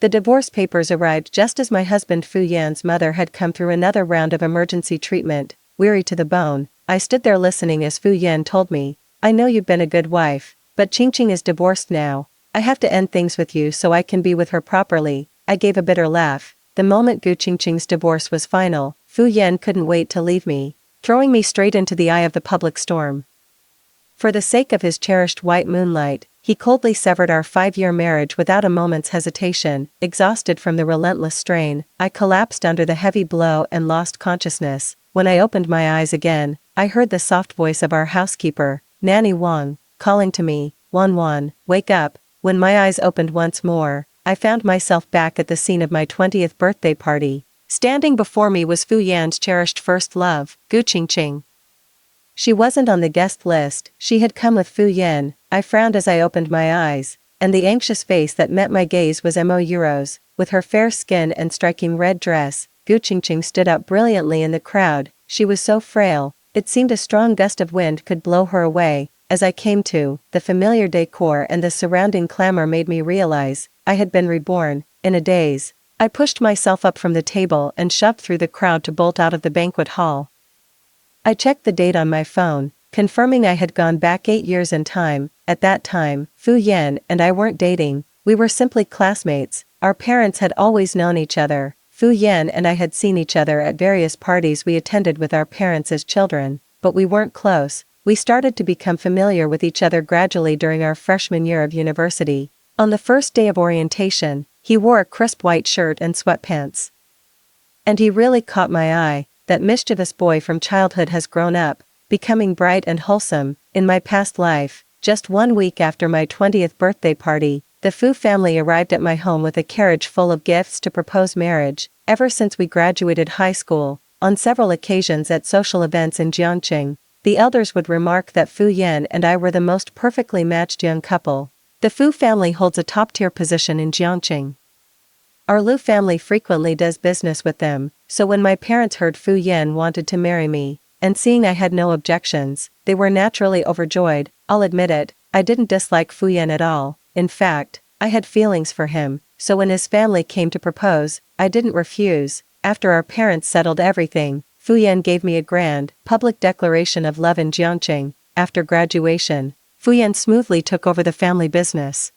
The divorce papers arrived just as my husband Fu Yan's mother had come through another round of emergency treatment. Weary to the bone, I stood there listening as Fu Yan told me, "I know you've been a good wife, but Qingqing is divorced now. I have to end things with you so I can be with her properly." I gave a bitter laugh. The moment Gu Qingqing's divorce was final, Fu Yan couldn't wait to leave me, throwing me straight into the eye of the public storm. For the sake of his cherished white moonlight, he coldly severed our 5-year marriage without a moment's hesitation. Exhausted from the relentless strain, I collapsed under the heavy blow and lost consciousness. When I opened my eyes again, I heard the soft voice of our housekeeper, Nanny Wang, calling to me, "Wan, wake up." When my eyes opened once more, I found myself back at the scene of my 20th birthday party. Standing before me was Fu Yan's cherished first love, Gu Qingqing. She wasn't on the guest list, she had come with Fu Yan. I frowned as I opened my eyes, and the anxious face that met my gaze was Mo Yuro's. With her fair skin and striking red dress, Gu Qingqing stood out brilliantly in the crowd. She was so frail, it seemed a strong gust of wind could blow her away. As I came to, the familiar decor and the surrounding clamor made me realize I had been reborn. In a daze, I pushed myself up from the table and shoved through the crowd to bolt out of the banquet hall. I checked the date on my phone, confirming I had gone back 8 years in time. At that time, Fu Yan and I weren't dating, we were simply classmates. Our parents had always known each other. Fu Yan and I had seen each other at various parties we attended with our parents as children, but we weren't close. We started to become familiar with each other gradually during our freshman year of university. On the first day of orientation, he wore a crisp white shirt and sweatpants. And he really caught my eye. That mischievous boy from childhood has grown up, becoming bright and wholesome. In my past life, just 1 week after my 20th birthday party, the Fu family arrived at my home with a carriage full of gifts to propose marriage. Ever since we graduated high school, on several occasions at social events in Jiangqing, the elders would remark that Fu Yan and I were the most perfectly matched young couple. The Fu family holds a top-tier position in Jiangqing. Our Liu family frequently does business with them, so when my parents heard Fu Yan wanted to marry me, and seeing I had no objections, they were naturally overjoyed. I'll admit it, I didn't dislike Fu Yan at all. In fact, I had feelings for him, so when his family came to propose, I didn't refuse. After our parents settled everything, Fu Yan gave me a grand, public declaration of love in Jiangqing. After graduation, Fu Yan smoothly took over the family business.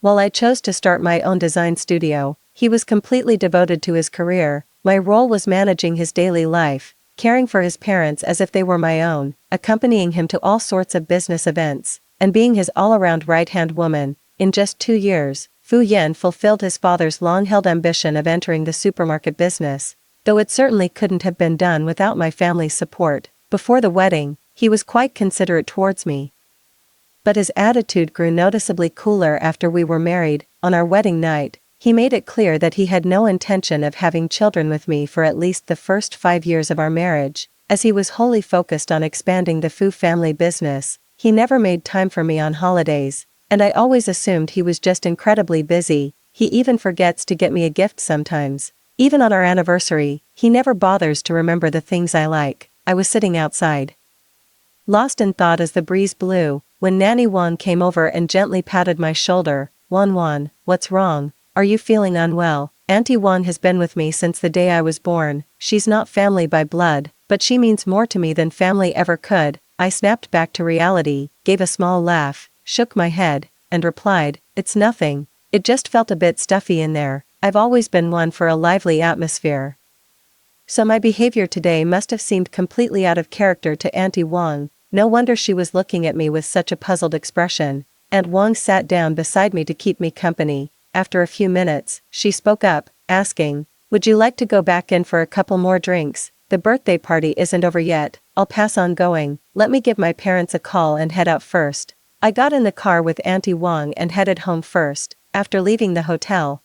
While I chose to start my own design studio, he was completely devoted to his career. My role was managing his daily life, caring for his parents as if they were my own, accompanying him to all sorts of business events, and being his all-around right-hand woman. In just 2 years, Fu Yan fulfilled his father's long-held ambition of entering the supermarket business, though it certainly couldn't have been done without my family's support. Before the wedding, he was quite considerate towards me. But his attitude grew noticeably cooler after we were married. On our wedding night, he made it clear that he had no intention of having children with me for at least the first 5 years of our marriage. As he was wholly focused on expanding the Fu family business, he never made time for me on holidays, and I always assumed he was just incredibly busy. He even forgets to get me a gift sometimes. Even on our anniversary, he never bothers to remember the things I like. I was sitting outside, lost in thought as the breeze blew, when Nanny Wan came over and gently patted my shoulder. Wan, what's wrong? Are you feeling unwell? Auntie Wan has been with me since the day I was born. She's not family by blood, but she means more to me than family ever could. I snapped back to reality, gave a small laugh, shook my head, and replied, "It's nothing. It just felt a bit stuffy in there. I've always been one for a lively atmosphere." So my behavior today must have seemed completely out of character to Auntie Wang. No wonder she was looking at me with such a puzzled expression. Aunt Wang sat down beside me to keep me company. After a few minutes, she spoke up, asking, "Would you like to go back in for a couple more drinks? The birthday party isn't over yet. I'll pass on going. Let me give my parents a call and head out first." I got in the car with Auntie Wang and headed home first. After leaving the hotel,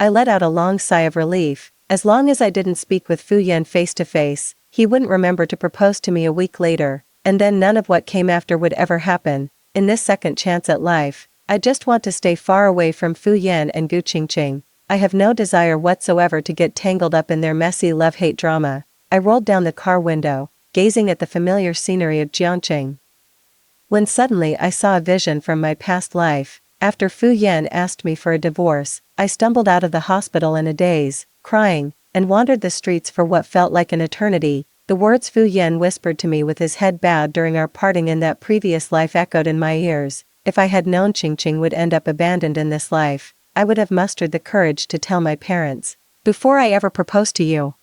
I let out a long sigh of relief. As long as I didn't speak with Fu Yan face to face, he wouldn't remember to propose to me a week later, and then none of what came after would ever happen. In this second chance at life, I just want to stay far away from Fu Yan and Gu Qingqing. I have no desire whatsoever to get tangled up in their messy love-hate drama. I rolled down the car window, gazing at the familiar scenery of Jiangqing, when suddenly I saw a vision from my past life. After Fu Yan asked me for a divorce, I stumbled out of the hospital in a daze, crying, and wandered the streets for what felt like an eternity. The words Fu Yan whispered to me with his head bowed during our parting in that previous life echoed in my ears. If I had known Qingqing would end up abandoned in this life, I would have mustered the courage to tell my parents, before I ever proposed to you,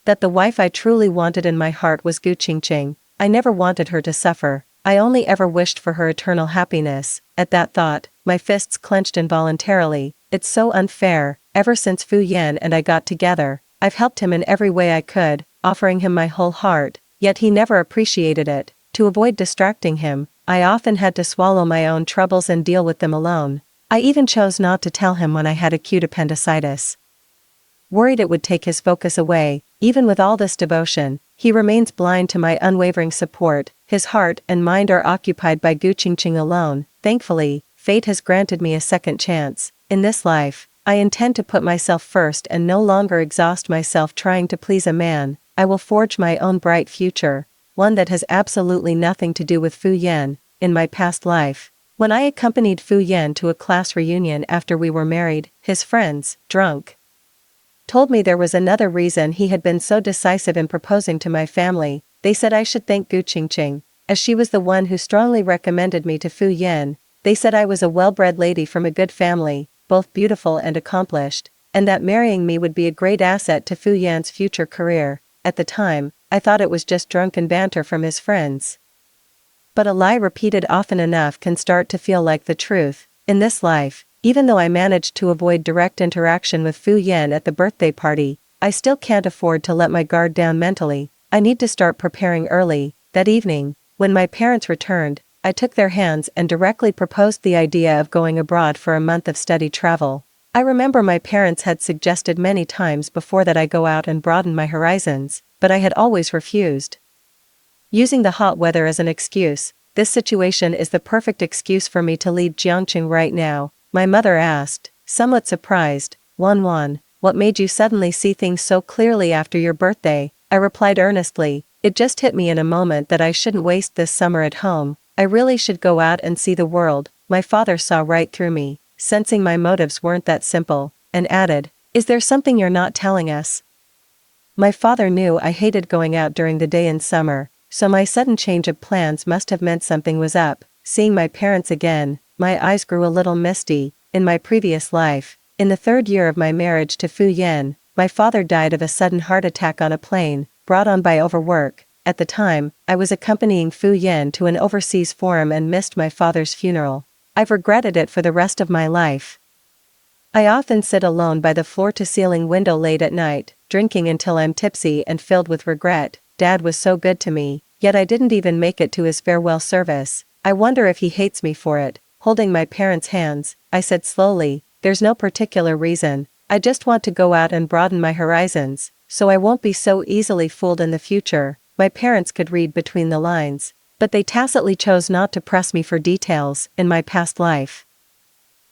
that the wife I truly wanted in my heart was Gu Qingqing. I never wanted her to suffer. I only ever wished for her eternal happiness. At that thought, my fists clenched involuntarily. It's so unfair. Ever since Fu Yan and I got together, I've helped him in every way I could, offering him my whole heart, yet he never appreciated it. To avoid distracting him, I often had to swallow my own troubles and deal with them alone. I even chose not to tell him when I had acute appendicitis, worried it would take his focus away. Even with all this devotion, he remains blind to my unwavering support. His heart and mind are occupied by Gu Qingqing alone. Thankfully, fate has granted me a second chance. In this life, I intend to put myself first and no longer exhaust myself trying to please a man. I will forge my own bright future, one that has absolutely nothing to do with Fu Yan. In my past life, when I accompanied Fu Yan to a class reunion after we were married, his friends, drunk, told me there was another reason he had been so decisive in proposing to my family. They said I should thank Gu Qingqing, as she was the one who strongly recommended me to Fu Yan. They said I was a well-bred lady from a good family, both beautiful and accomplished, and that marrying me would be a great asset to Fu Yan's future career. At the time, I thought it was just drunken banter from his friends. But a lie repeated often enough can start to feel like the truth. In this life, even though I managed to avoid direct interaction with Fu Yan at the birthday party, I still can't afford to let my guard down mentally. I need to start preparing early. That evening, when my parents returned, I took their hands and directly proposed the idea of going abroad for a month of study travel. I remember my parents had suggested many times before that I go out and broaden my horizons, but I had always refused. Using the hot weather as an excuse, this situation is the perfect excuse for me to leave Jiangqing right now. My mother asked, somewhat surprised, Wan, what made you suddenly see things so clearly after your birthday? I replied earnestly, it just hit me in a moment that I shouldn't waste this summer at home. I really should go out and see the world. My father saw right through me, sensing my motives weren't that simple, and added, is there something you're not telling us? My father knew I hated going out during the day in summer, so my sudden change of plans must have meant something was up. Seeing my parents again, my eyes grew a little misty. In my previous life, in the 3rd year of my marriage to Fu Yan, my father died of a sudden heart attack on a plane, brought on by overwork. At the time, I was accompanying Fu Yan to an overseas forum and missed my father's funeral. I've regretted it for the rest of my life. I often sit alone by the floor-to-ceiling window late at night, drinking until I'm tipsy and filled with regret. Dad was so good to me, yet I didn't even make it to his farewell service. I wonder if he hates me for it. Holding my parents' hands, I said slowly, there's no particular reason. I just want to go out and broaden my horizons, so I won't be so easily fooled in the future. My parents could read between the lines, but they tacitly chose not to press me for details. In my past life,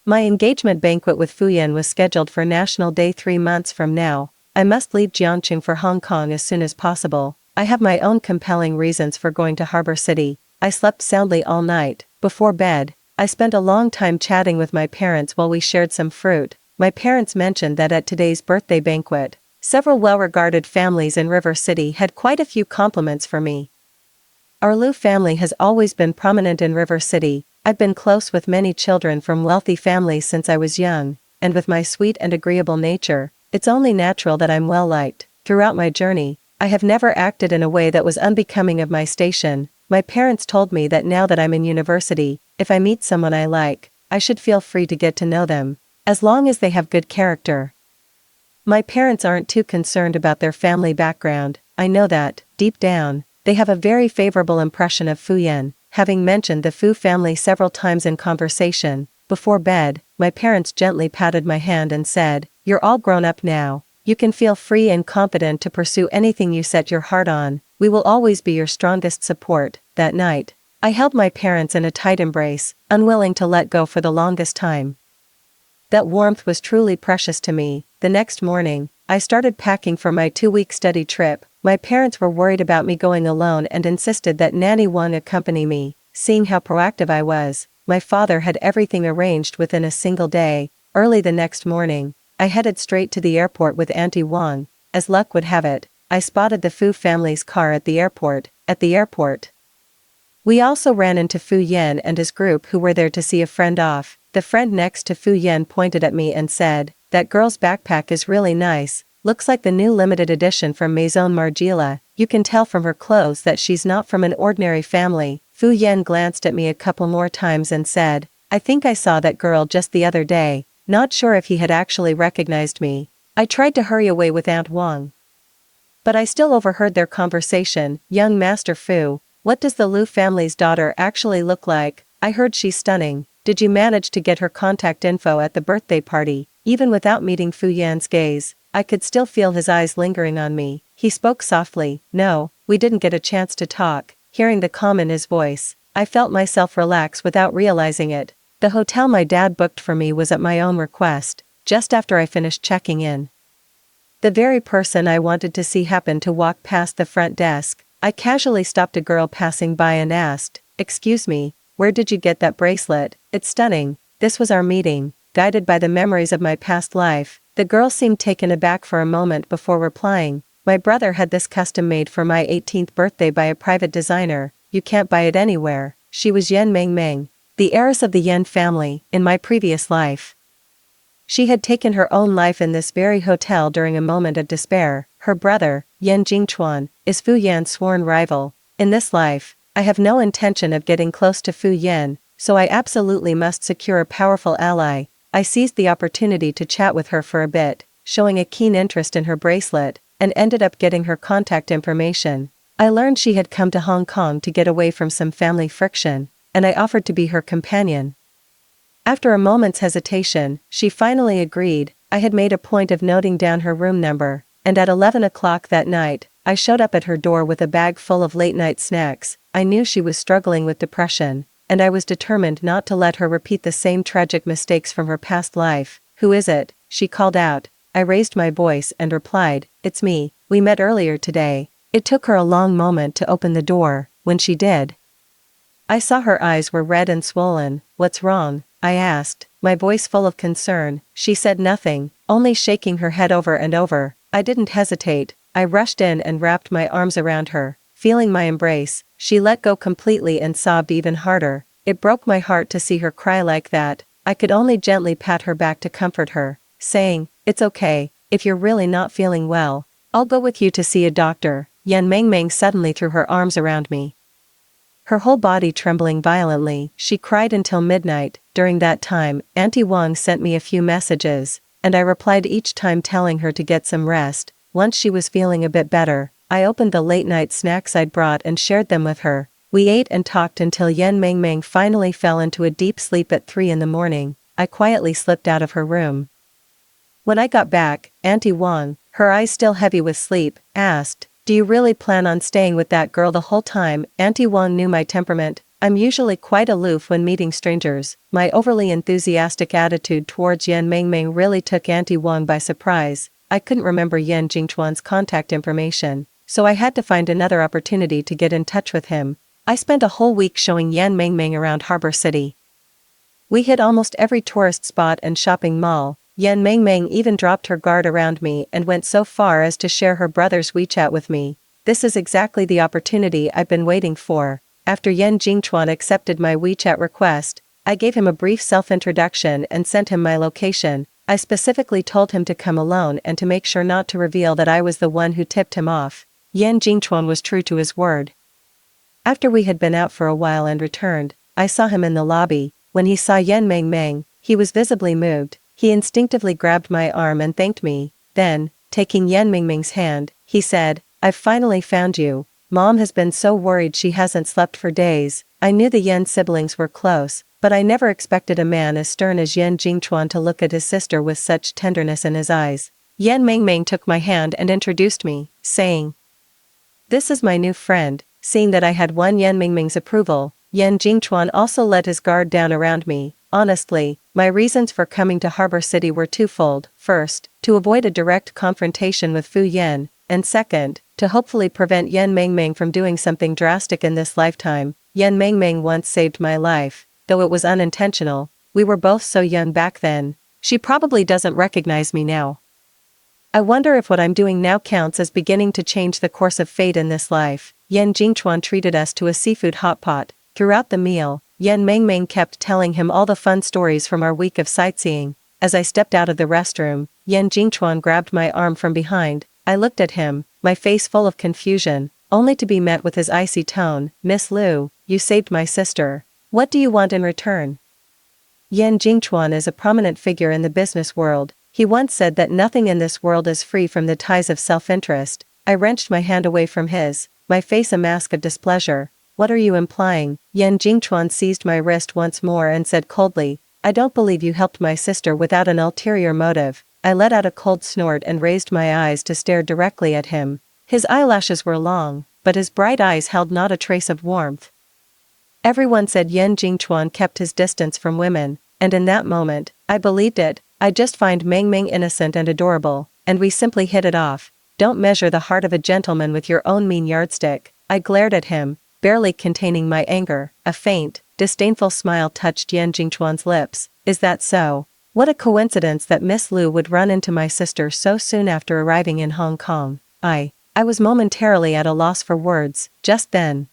my engagement banquet with Fu Yan was scheduled for National Day 3 months from now. I must leave Jiangqing for Hong Kong as soon as possible. I have my own compelling reasons for going to Harbor City. I slept soundly all night. Before bed, I spent a long time chatting with my parents while we shared some fruit. My parents mentioned that at today's birthday banquet, several well-regarded families in River City had quite a few compliments for me. Our Liu family has always been prominent in River City. I've been close with many children from wealthy families since I was young, and with my sweet and agreeable nature, it's only natural that I'm well-liked. Throughout my journey, I have never acted in a way that was unbecoming of my station. My parents told me that now that I'm in university, if I meet someone I like, I should feel free to get to know them, as long as they have good character. My parents aren't too concerned about their family background. I know that, deep down, they have a very favorable impression of Fu Yan, having mentioned the Fu family several times in conversation. Before bed, my parents gently patted my hand and said, you're all grown up now. You can feel free and confident to pursue anything you set your heart on. We will always be your strongest support. That night, I held my parents in a tight embrace, unwilling to let go for the longest time. That warmth was truly precious to me. The next morning, I started packing for my 2-week study trip. My parents were worried about me going alone and insisted that Nanny Wang accompany me. Seeing how proactive I was, my father had everything arranged within a single day. Early the next morning, I headed straight to the airport with Auntie Wang. As luck would have it, I spotted the Fu family's car at the airport. We also ran into Fu Yan and his group who were there to see a friend off. The friend next to Fu Yan pointed at me and said, "That girl's backpack is really nice, looks like the new limited edition from Maison Margiela. You can tell from her clothes that she's not from an ordinary family." Fu Yan glanced at me a couple more times and said, "I think I saw that girl just the other day," not sure if he had actually recognized me. I tried to hurry away with Aunt Wang, but I still overheard their conversation. "Young Master Fu, what does the Liu family's daughter actually look like? I heard she's stunning. Did you manage to get her contact info at the birthday party?" Even without meeting Fu Yan's gaze, I could still feel his eyes lingering on me. He spoke softly. "No, we didn't get a chance to talk." Hearing the calm in his voice, I felt myself relax without realizing it. The hotel my dad booked for me was at my own request, just after I finished checking in. The very person I wanted to see happened to walk past the front desk. I casually stopped a girl passing by and asked, "Excuse me, where did you get that bracelet? It's stunning." This was our meeting. Guided by the memories of my past life, the girl seemed taken aback for a moment before replying, "My brother had this custom made for my 18th birthday by a private designer. You can't buy it anywhere." She was Yan Mengmeng, the heiress of the Yan family, in my previous life. She had taken her own life in this very hotel during a moment of despair. Her brother, Yan Jingchuan, is Fu Yan's sworn rival. In this life, I have no intention of getting close to Fu Yan, so I absolutely must secure a powerful ally. I seized the opportunity to chat with her for a bit, showing a keen interest in her bracelet, and ended up getting her contact information. I learned she had come to Hong Kong to get away from some family friction, and I offered to be her companion. After a moment's hesitation, she finally agreed. I had made a point of noting down her room number, and at 11 o'clock that night, I showed up at her door with a bag full of late-night snacks. I knew she was struggling with depression, and I was determined not to let her repeat the same tragic mistakes from her past life. "Who is it?" she called out. I raised my voice and replied, "It's me. We met earlier today." It took her a long moment to open the door. When she did, I saw her eyes were red and swollen. "What's wrong?" I asked, my voice full of concern. She said nothing, only shaking her head over and over. I didn't hesitate. I rushed in and wrapped my arms around her. Feeling my embrace, she let go completely and sobbed even harder. It broke my heart to see her cry like that. I could only gently pat her back to comfort her, saying, "It's okay, if you're really not feeling well, I'll go with you to see a doctor." Yan Mengmeng suddenly threw her arms around me, her whole body trembling violently. She cried until midnight. During that time, Auntie Wang sent me a few messages, and I replied each time telling her to get some rest. Once she was feeling a bit better, I opened the late-night snacks I'd brought and shared them with her. We ate and talked until Yan Mengmeng finally fell into a deep sleep at 3 in the morning. I quietly slipped out of her room. When I got back, Auntie Wang, her eyes still heavy with sleep, asked, "Do you really plan on staying with that girl the whole time?" Auntie Wang knew my temperament. I'm usually quite aloof when meeting strangers. My overly enthusiastic attitude towards Yan Mengmeng really took Auntie Wang by surprise. I couldn't remember Yan Jingchuan's contact information, so I had to find another opportunity to get in touch with him. I spent a whole week showing Yan Mengmeng around Harbor City. We hit almost every tourist spot and shopping mall. Yan Mengmeng even dropped her guard around me and went so far as to share her brother's WeChat with me. This is exactly the opportunity I've been waiting for. After Yan Jingchuan accepted my WeChat request, I gave him a brief self-introduction and sent him my location. I specifically told him to come alone and to make sure not to reveal that I was the one who tipped him off. Yan Jingchuan was true to his word. After we had been out for a while and returned, I saw him in the lobby. When he saw Yan Mengmeng, he was visibly moved. He instinctively grabbed my arm and thanked me. Then, taking Yan Mengmeng's hand, he said, "I've finally found you. Mom has been so worried she hasn't slept for days." I knew the Yan siblings were close, but I never expected a man as stern as Yan Jingchuan to look at his sister with such tenderness in his eyes. Yan Mengmeng took my hand and introduced me, saying, "This is my new friend." Seeing that I had won Yan Mengmeng's approval, Yan Jingchuan also let his guard down around me. Honestly, my reasons for coming to Harbor City were twofold. First, to avoid a direct confrontation with Fu Yan, and second, to hopefully prevent Yan Mengmeng from doing something drastic in this lifetime. Yan Mengmeng once saved my life. though it was unintentional. We were both so young back then. She probably doesn't recognize me now. I wonder if what I'm doing now counts as beginning to change the course of fate in this life. Yan Jingchuan treated us to a seafood hot pot. Throughout the meal, Yan Mengmeng kept telling him all the fun stories from our week of sightseeing. As I stepped out of the restroom, Yan Jingchuan grabbed my arm from behind. I looked at him, my face full of confusion, only to be met with his icy tone. "Miss Liu, you saved my sister. What do you want in return?" Yan Jingchuan is a prominent figure in the business world. He once said that nothing in this world is free from the ties of self-interest. I wrenched my hand away from his, my face a mask of displeasure. "What are you implying?" Yan Jingchuan seized my wrist once more and said coldly, "I don't believe you helped my sister without an ulterior motive." I let out a cold snort and raised my eyes to stare directly at him. His eyelashes were long, but his bright eyes held not a trace of warmth. Everyone said Yan Jingchuan kept his distance from women, and in that moment, I believed it. I just find Mengmeng innocent and adorable, and we simply hit it off. Don't measure the heart of a gentleman with your own mean yardstick. I glared at him, barely containing my anger. A faint, disdainful smile touched Yan Jingchuan's lips. "Is that so? What a coincidence that Miss Liu would run into my sister so soon after arriving in Hong Kong." I was momentarily at a loss for words. Just then,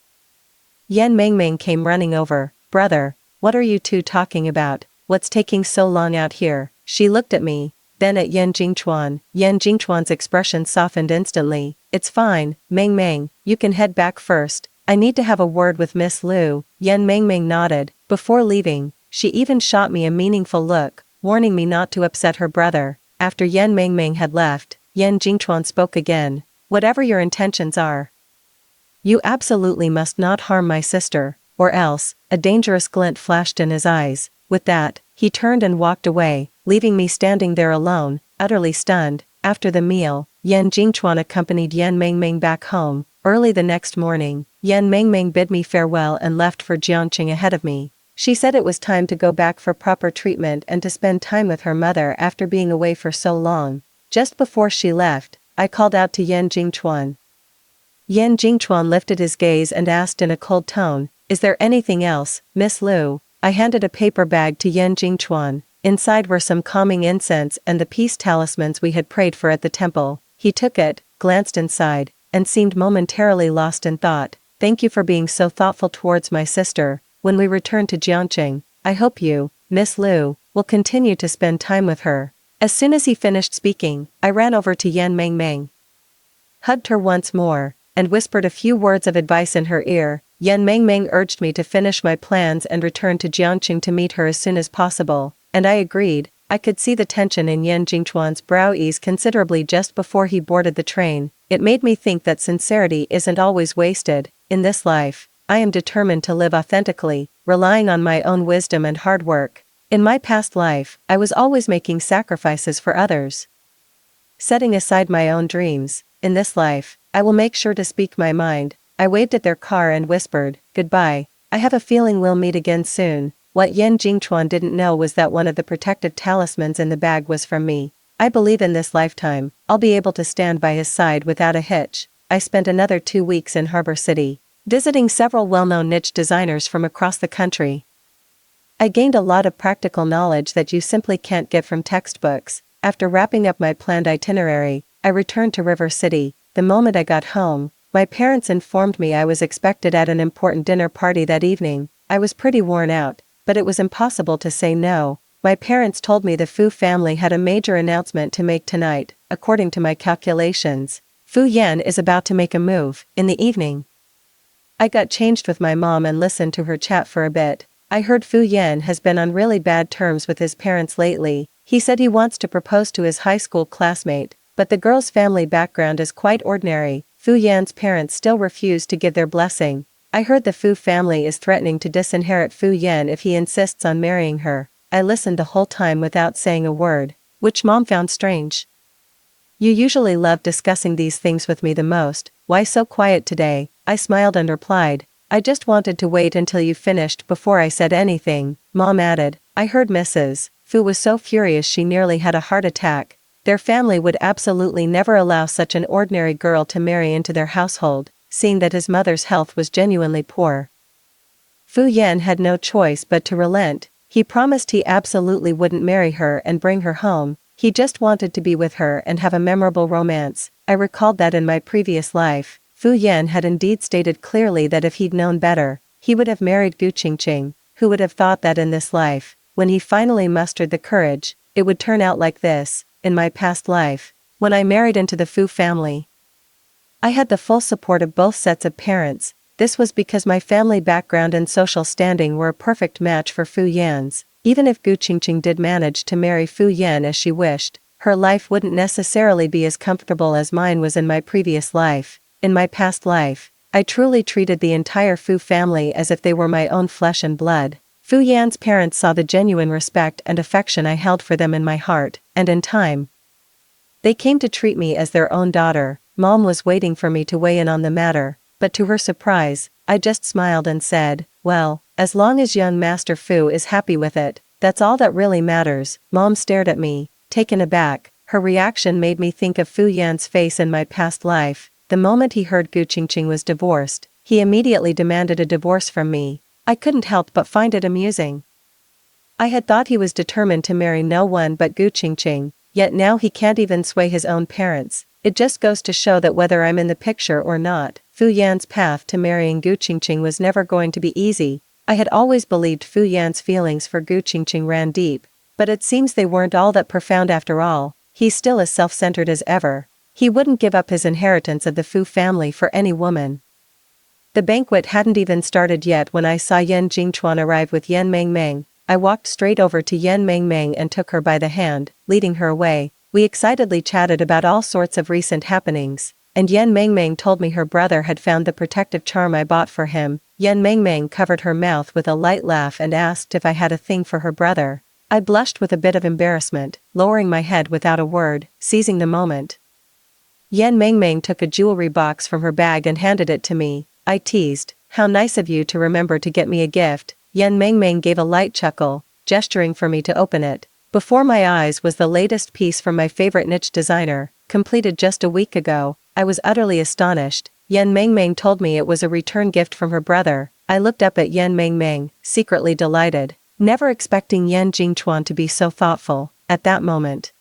Yan Mengmeng came running over. "Brother, what are you two talking about? What's taking so long out here?" She looked at me, then at Yan Jingchuan. Yan Jingchuan's expression softened instantly. "It's fine, Mengmeng, you can head back first. I need to have a word with Miss Liu." Yan Mengmeng nodded. Before leaving, she even shot me a meaningful look, warning me not to upset her brother. After Yan Mengmeng had left, Yan Jingchuan spoke again. "Whatever your intentions are, you absolutely must not harm my sister, or else." A dangerous glint flashed in his eyes. With that, he turned and walked away, leaving me standing there alone, utterly stunned. After the meal, Yan Jingchuan accompanied Yan Mengmeng back home. Early the next morning, Yan Mengmeng bid me farewell and left for Jiangqing ahead of me. She said it was time to go back for proper treatment and to spend time with her mother after being away for so long. Just before she left, I called out to Yan Jingchuan. Yan Jingchuan lifted his gaze and asked in a cold tone, "Is there anything else, Miss Liu?" I handed a paper bag to Yan Jingchuan. Inside were some calming incense and the peace talismans we had prayed for at the temple. He took it, glanced inside, and seemed momentarily lost in thought. "Thank you for being so thoughtful towards my sister. When we return to Jiangqing, I hope you, Miss Liu, will continue to spend time with her." As soon as he finished speaking, I ran over to Yan Mengmeng, hugged her once more, and whispered a few words of advice in her ear. Yan Mengmeng urged me to finish my plans and return to Jiangqing to meet her as soon as possible, and I agreed. I could see the tension in Yan Jingchuan's brow ease considerably just before he boarded the train. It made me think that sincerity isn't always wasted. In this life, I am determined to live authentically, relying on my own wisdom and hard work. In my past life, I was always making sacrifices for others, setting aside my own dreams. In this life, I will make sure to speak my mind. I waved at their car and whispered, "Goodbye. I have a feeling we'll meet again soon." What Yan Jingchuan didn't know was that one of the protective talismans in the bag was from me. I believe in this lifetime, I'll be able to stand by his side without a hitch. I spent another 2 weeks in Harbor City, visiting several well-known niche designers from across the country. I gained a lot of practical knowledge that you simply can't get from textbooks. After wrapping up my planned itinerary, I returned to River City. The moment I got home, my parents informed me I was expected at an important dinner party that evening. I was pretty worn out, but it was impossible to say no. My parents told me the Fu family had a major announcement to make tonight. According to my calculations, Fu Yan is about to make a move. In the evening, I got changed with my mom and listened to her chat for a bit. I heard Fu Yan has been on really bad terms with his parents lately. He said he wants to propose to his high school classmate, but the girl's family background is quite ordinary. Fu Yan's parents still refuse to give their blessing. I heard the Fu family is threatening to disinherit Fu Yan if he insists on marrying her. I listened the whole time without saying a word, which Mom found strange. "You usually love discussing these things with me the most. Why so quiet today?" I smiled and replied, "I just wanted to wait until you finished before I said anything." Mom added, "I heard Mrs. Fu was so furious she nearly had a heart attack. Their family would absolutely never allow such an ordinary girl to marry into their household, seeing that his mother's health was genuinely poor." Fu Yan had no choice but to relent. He promised he absolutely wouldn't marry her and bring her home. He just wanted to be with her and have a memorable romance. I recalled that in my previous life, Fu Yan had indeed stated clearly that if he'd known better, he would have married Gu Qingqing. Who would have thought that in this life, when he finally mustered the courage, it would turn out like this. In my past life, when I married into the Fu family, I had the full support of both sets of parents. This was because my family background and social standing were a perfect match for Fu Yan's. Even if Gu Qingqing did manage to marry Fu Yan as she wished, her life wouldn't necessarily be as comfortable as mine was in my previous life. In my past life, I truly treated the entire Fu family as if they were my own flesh and blood. Fu Yan's parents saw the genuine respect and affection I held for them in my heart, and in time, they came to treat me as their own daughter. Mom was waiting for me to weigh in on the matter, but to her surprise, I just smiled and said, "Well, as long as young Master Fu is happy with it, that's all that really matters." Mom stared at me, taken aback. Her reaction made me think of Fu Yan's face in my past life. The moment he heard Gu Qingqing was divorced, he immediately demanded a divorce from me. I couldn't help but find it amusing. I had thought he was determined to marry no one but Gu Qingqing, yet now he can't even sway his own parents. It just goes to show that whether I'm in the picture or not, Fu Yan's path to marrying Gu Qingqing was never going to be easy. I had always believed Fu Yan's feelings for Gu Qingqing ran deep, but it seems they weren't all that profound after all. He's still as self-centered as ever. He wouldn't give up his inheritance of the Fu family for any woman. The banquet hadn't even started yet when I saw Yan Jingchuan arrive with Yan Mengmeng. I walked straight over to Yan Mengmeng and took her by the hand, leading her away. We excitedly chatted about all sorts of recent happenings, and Yan Mengmeng told me her brother had found the protective charm I bought for him. Yan Mengmeng covered her mouth with a light laugh and asked if I had a thing for her brother. I blushed with a bit of embarrassment, lowering my head without a word, seizing the moment. Yan Mengmeng took a jewelry box from her bag and handed it to me. I teased, "How nice of you to remember to get me a gift." Yan Mengmeng gave a light chuckle, gesturing for me to open it. Before my eyes was the latest piece from my favorite niche designer, completed just a week ago. I was utterly astonished. Yan Mengmeng told me it was a return gift from her brother. I looked up at Yan Mengmeng, secretly delighted, never expecting Yan Jingchuan to be so thoughtful. At that moment,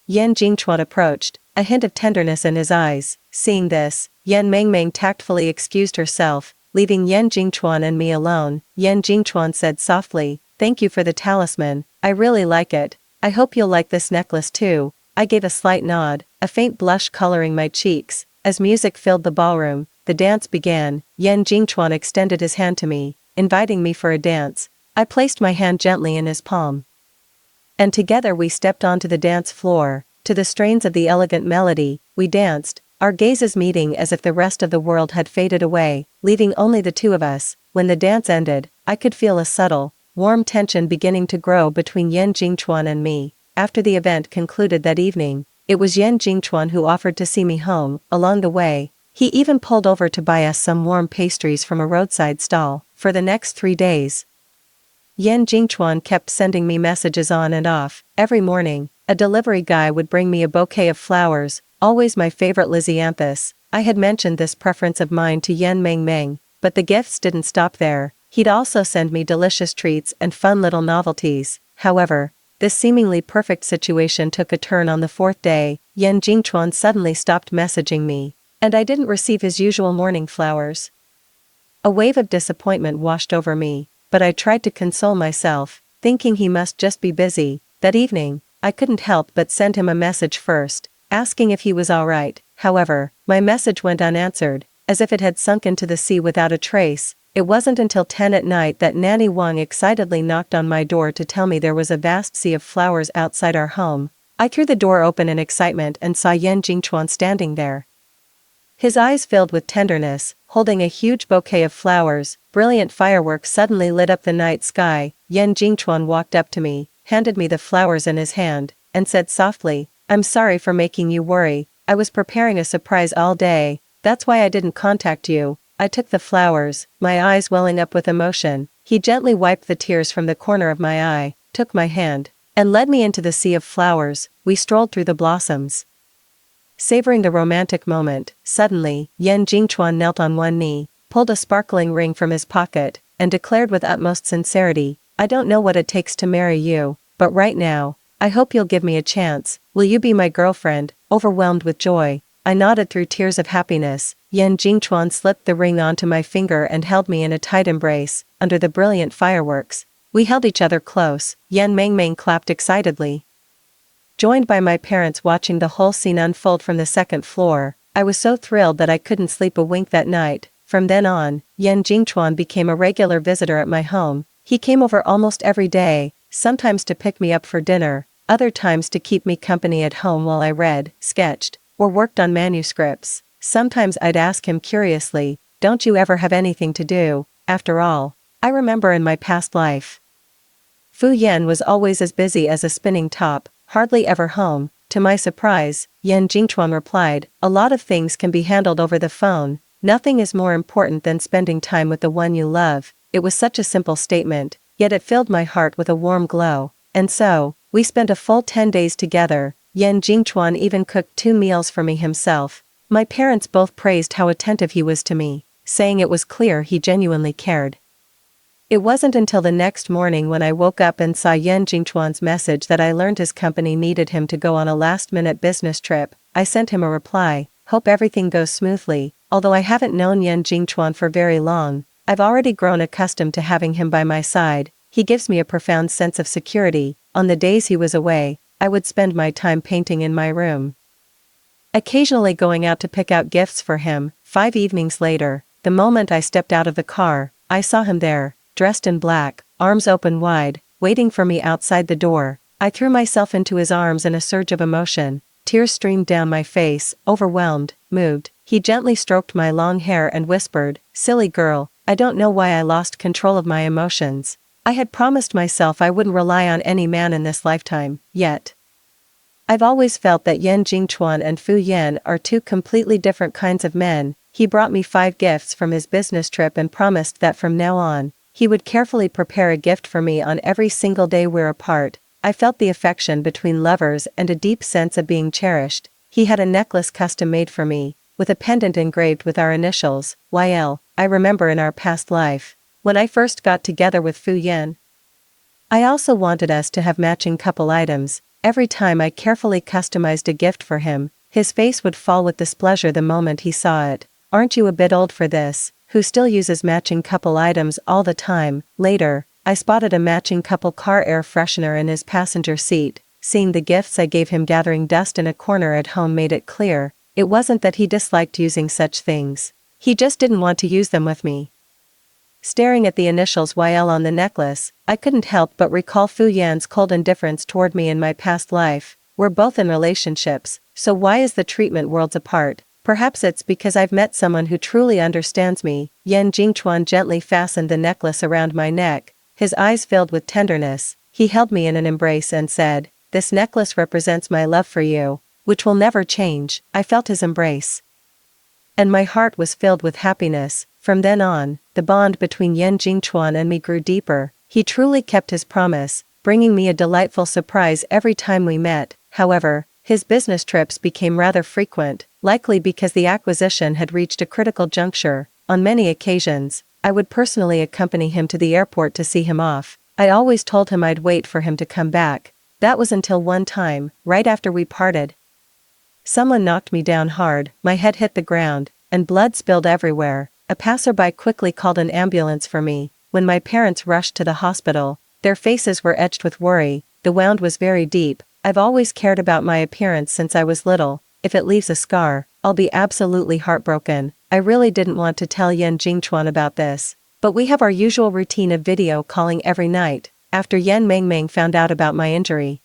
Yan Jingchuan approached, a hint of tenderness in his eyes. Seeing this, Yan Mengmeng tactfully excused herself, leaving Yan Jingchuan and me alone. Yan Jingchuan said softly, "Thank you for the talisman, I really like it. I hope you'll like this necklace too." I gave a slight nod, a faint blush coloring my cheeks. As music filled the ballroom, the dance began. Yan Jingchuan extended his hand to me, inviting me for a dance. I placed my hand gently in his palm, and together we stepped onto the dance floor. To the strains of the elegant melody, we danced, our gazes meeting as if the rest of the world had faded away, leaving only the two of us. When the dance ended, I could feel a subtle, warm tension beginning to grow between Yan Jingchuan and me. After the event concluded that evening, it was Yan Jingchuan who offered to see me home. Along the way, he even pulled over to buy us some warm pastries from a roadside stall. For the next 3 days, Yan Jingchuan kept sending me messages on and off. Every morning, a delivery guy would bring me a bouquet of flowers, always my favorite lisianthus. I had mentioned this preference of mine to Yan Mengmeng, but the gifts didn't stop there. He'd also send me delicious treats and fun little novelties. However, this seemingly perfect situation took a turn on the 4th day. Yan Jingchuan suddenly stopped messaging me, and I didn't receive his usual morning flowers. A wave of disappointment washed over me, but I tried to console myself, thinking he must just be busy. That evening, I couldn't help but send him a message first, asking if he was alright. However, my message went unanswered, as if it had sunk into the sea without a trace. It wasn't until 10 at night that Nanny Wang excitedly knocked on my door to tell me there was a vast sea of flowers outside our home. I threw the door open in excitement and saw Yan Jingchuan standing there, his eyes filled with tenderness, holding a huge bouquet of flowers. Brilliant fireworks suddenly lit up the night sky. Yan Jingchuan walked up to me, handed me the flowers in his hand, and said softly, "I'm sorry for making you worry. I was preparing a surprise all day. That's why I didn't contact you." I took the flowers, my eyes welling up with emotion. He gently wiped the tears from the corner of my eye, took my hand, and led me into the sea of flowers. We strolled through the blossoms, savoring the romantic moment. Suddenly, Yan Jingchuan knelt on one knee, pulled a sparkling ring from his pocket, and declared with utmost sincerity, "I don't know what it takes to marry you, but right now, I hope you'll give me a chance. Will you be my girlfriend?" Overwhelmed with joy, I nodded through tears of happiness. Yan Jingchuan slipped the ring onto my finger and held me in a tight embrace. Under the brilliant fireworks, we held each other close. Yan Mengmeng clapped excitedly. Joined by my parents watching the whole scene unfold from the second floor, I was so thrilled that I couldn't sleep a wink that night. From then on, Yan Jingchuan became a regular visitor at my home. He came over almost every day, sometimes to pick me up for dinner, other times to keep me company at home while I read, sketched, or worked on manuscripts. Sometimes I'd ask him curiously, "Don't you ever have anything to do?" After all, I remember in my past life, Fu Yan was always as busy as a spinning top, hardly ever home. To my surprise, Yan Jingchuan replied, "A lot of things can be handled over the phone. Nothing is more important than spending time with the one you love." It was such a simple statement, yet it filled my heart with a warm glow. And so, we spent a full 10 days together. Yan Jingchuan even cooked 2 meals for me himself. My parents both praised how attentive he was to me, saying it was clear he genuinely cared. It wasn't until the next morning when I woke up and saw Yan Jingchuan's message that I learned his company needed him to go on a last-minute business trip. I sent him a reply, "Hope everything goes smoothly." Although I haven't known Yan Jingchuan for very long, I've already grown accustomed to having him by my side. He gives me a profound sense of security. On the days he was away, I would spend my time painting in my room, occasionally going out to pick out gifts for him. 5 evenings later, the moment I stepped out of the car, I saw him there, dressed in black, arms open wide, waiting for me outside the door. I threw myself into his arms in a surge of emotion. Tears streamed down my face, overwhelmed, moved. He gently stroked my long hair and whispered, "Silly girl, I don't know why I lost control of my emotions. I had promised myself I wouldn't rely on any man in this lifetime, yet I've always felt that Yan Jingchuan and Fu Yan are 2 completely different kinds of men." He brought me 5 gifts from his business trip and promised that from now on, he would carefully prepare a gift for me on every single day we're apart. I felt the affection between lovers and a deep sense of being cherished. He had a necklace custom made for me, with a pendant engraved with our initials, YL. I remember in our past life, when I first got together with Fu Yan, I also wanted us to have matching couple items. Every time I carefully customized a gift for him, his face would fall with displeasure the moment he saw it. "Aren't you a bit old for this?" Who still uses matching couple items all the time? Later, I spotted a matching couple car air freshener in his passenger seat. Seeing the gifts I gave him gathering dust in a corner at home made it clear, it wasn't that he disliked using such things. He just didn't want to use them with me. Staring at the initials YL on the necklace, I couldn't help but recall Fu Yan's cold indifference toward me in my past life. We're both in relationships, so why is the treatment worlds apart? Perhaps it's because I've met someone who truly understands me. Yan Jingchuan gently fastened the necklace around my neck, his eyes filled with tenderness. He held me in an embrace and said, "This necklace represents my love for you, which will never change." I felt his embrace, and my heart was filled with happiness. From then on, the bond between Yan Jingchuan and me grew deeper. He truly kept his promise, bringing me a delightful surprise every time we met. However, his business trips became rather frequent, likely because the acquisition had reached a critical juncture. On many occasions, I would personally accompany him to the airport to see him off. I always told him I'd wait for him to come back. That was until one time, right after we parted, someone knocked me down hard, my head hit the ground, and blood spilled everywhere. A passerby quickly called an ambulance for me. When my parents rushed to the hospital, their faces were etched with worry. The wound was very deep. I've always cared about my appearance since I was little. If it leaves a scar, I'll be absolutely heartbroken. I really didn't want to tell Yan Jingchuan about this, but we have our usual routine of video calling every night. After Yan Mengmeng found out about my injury,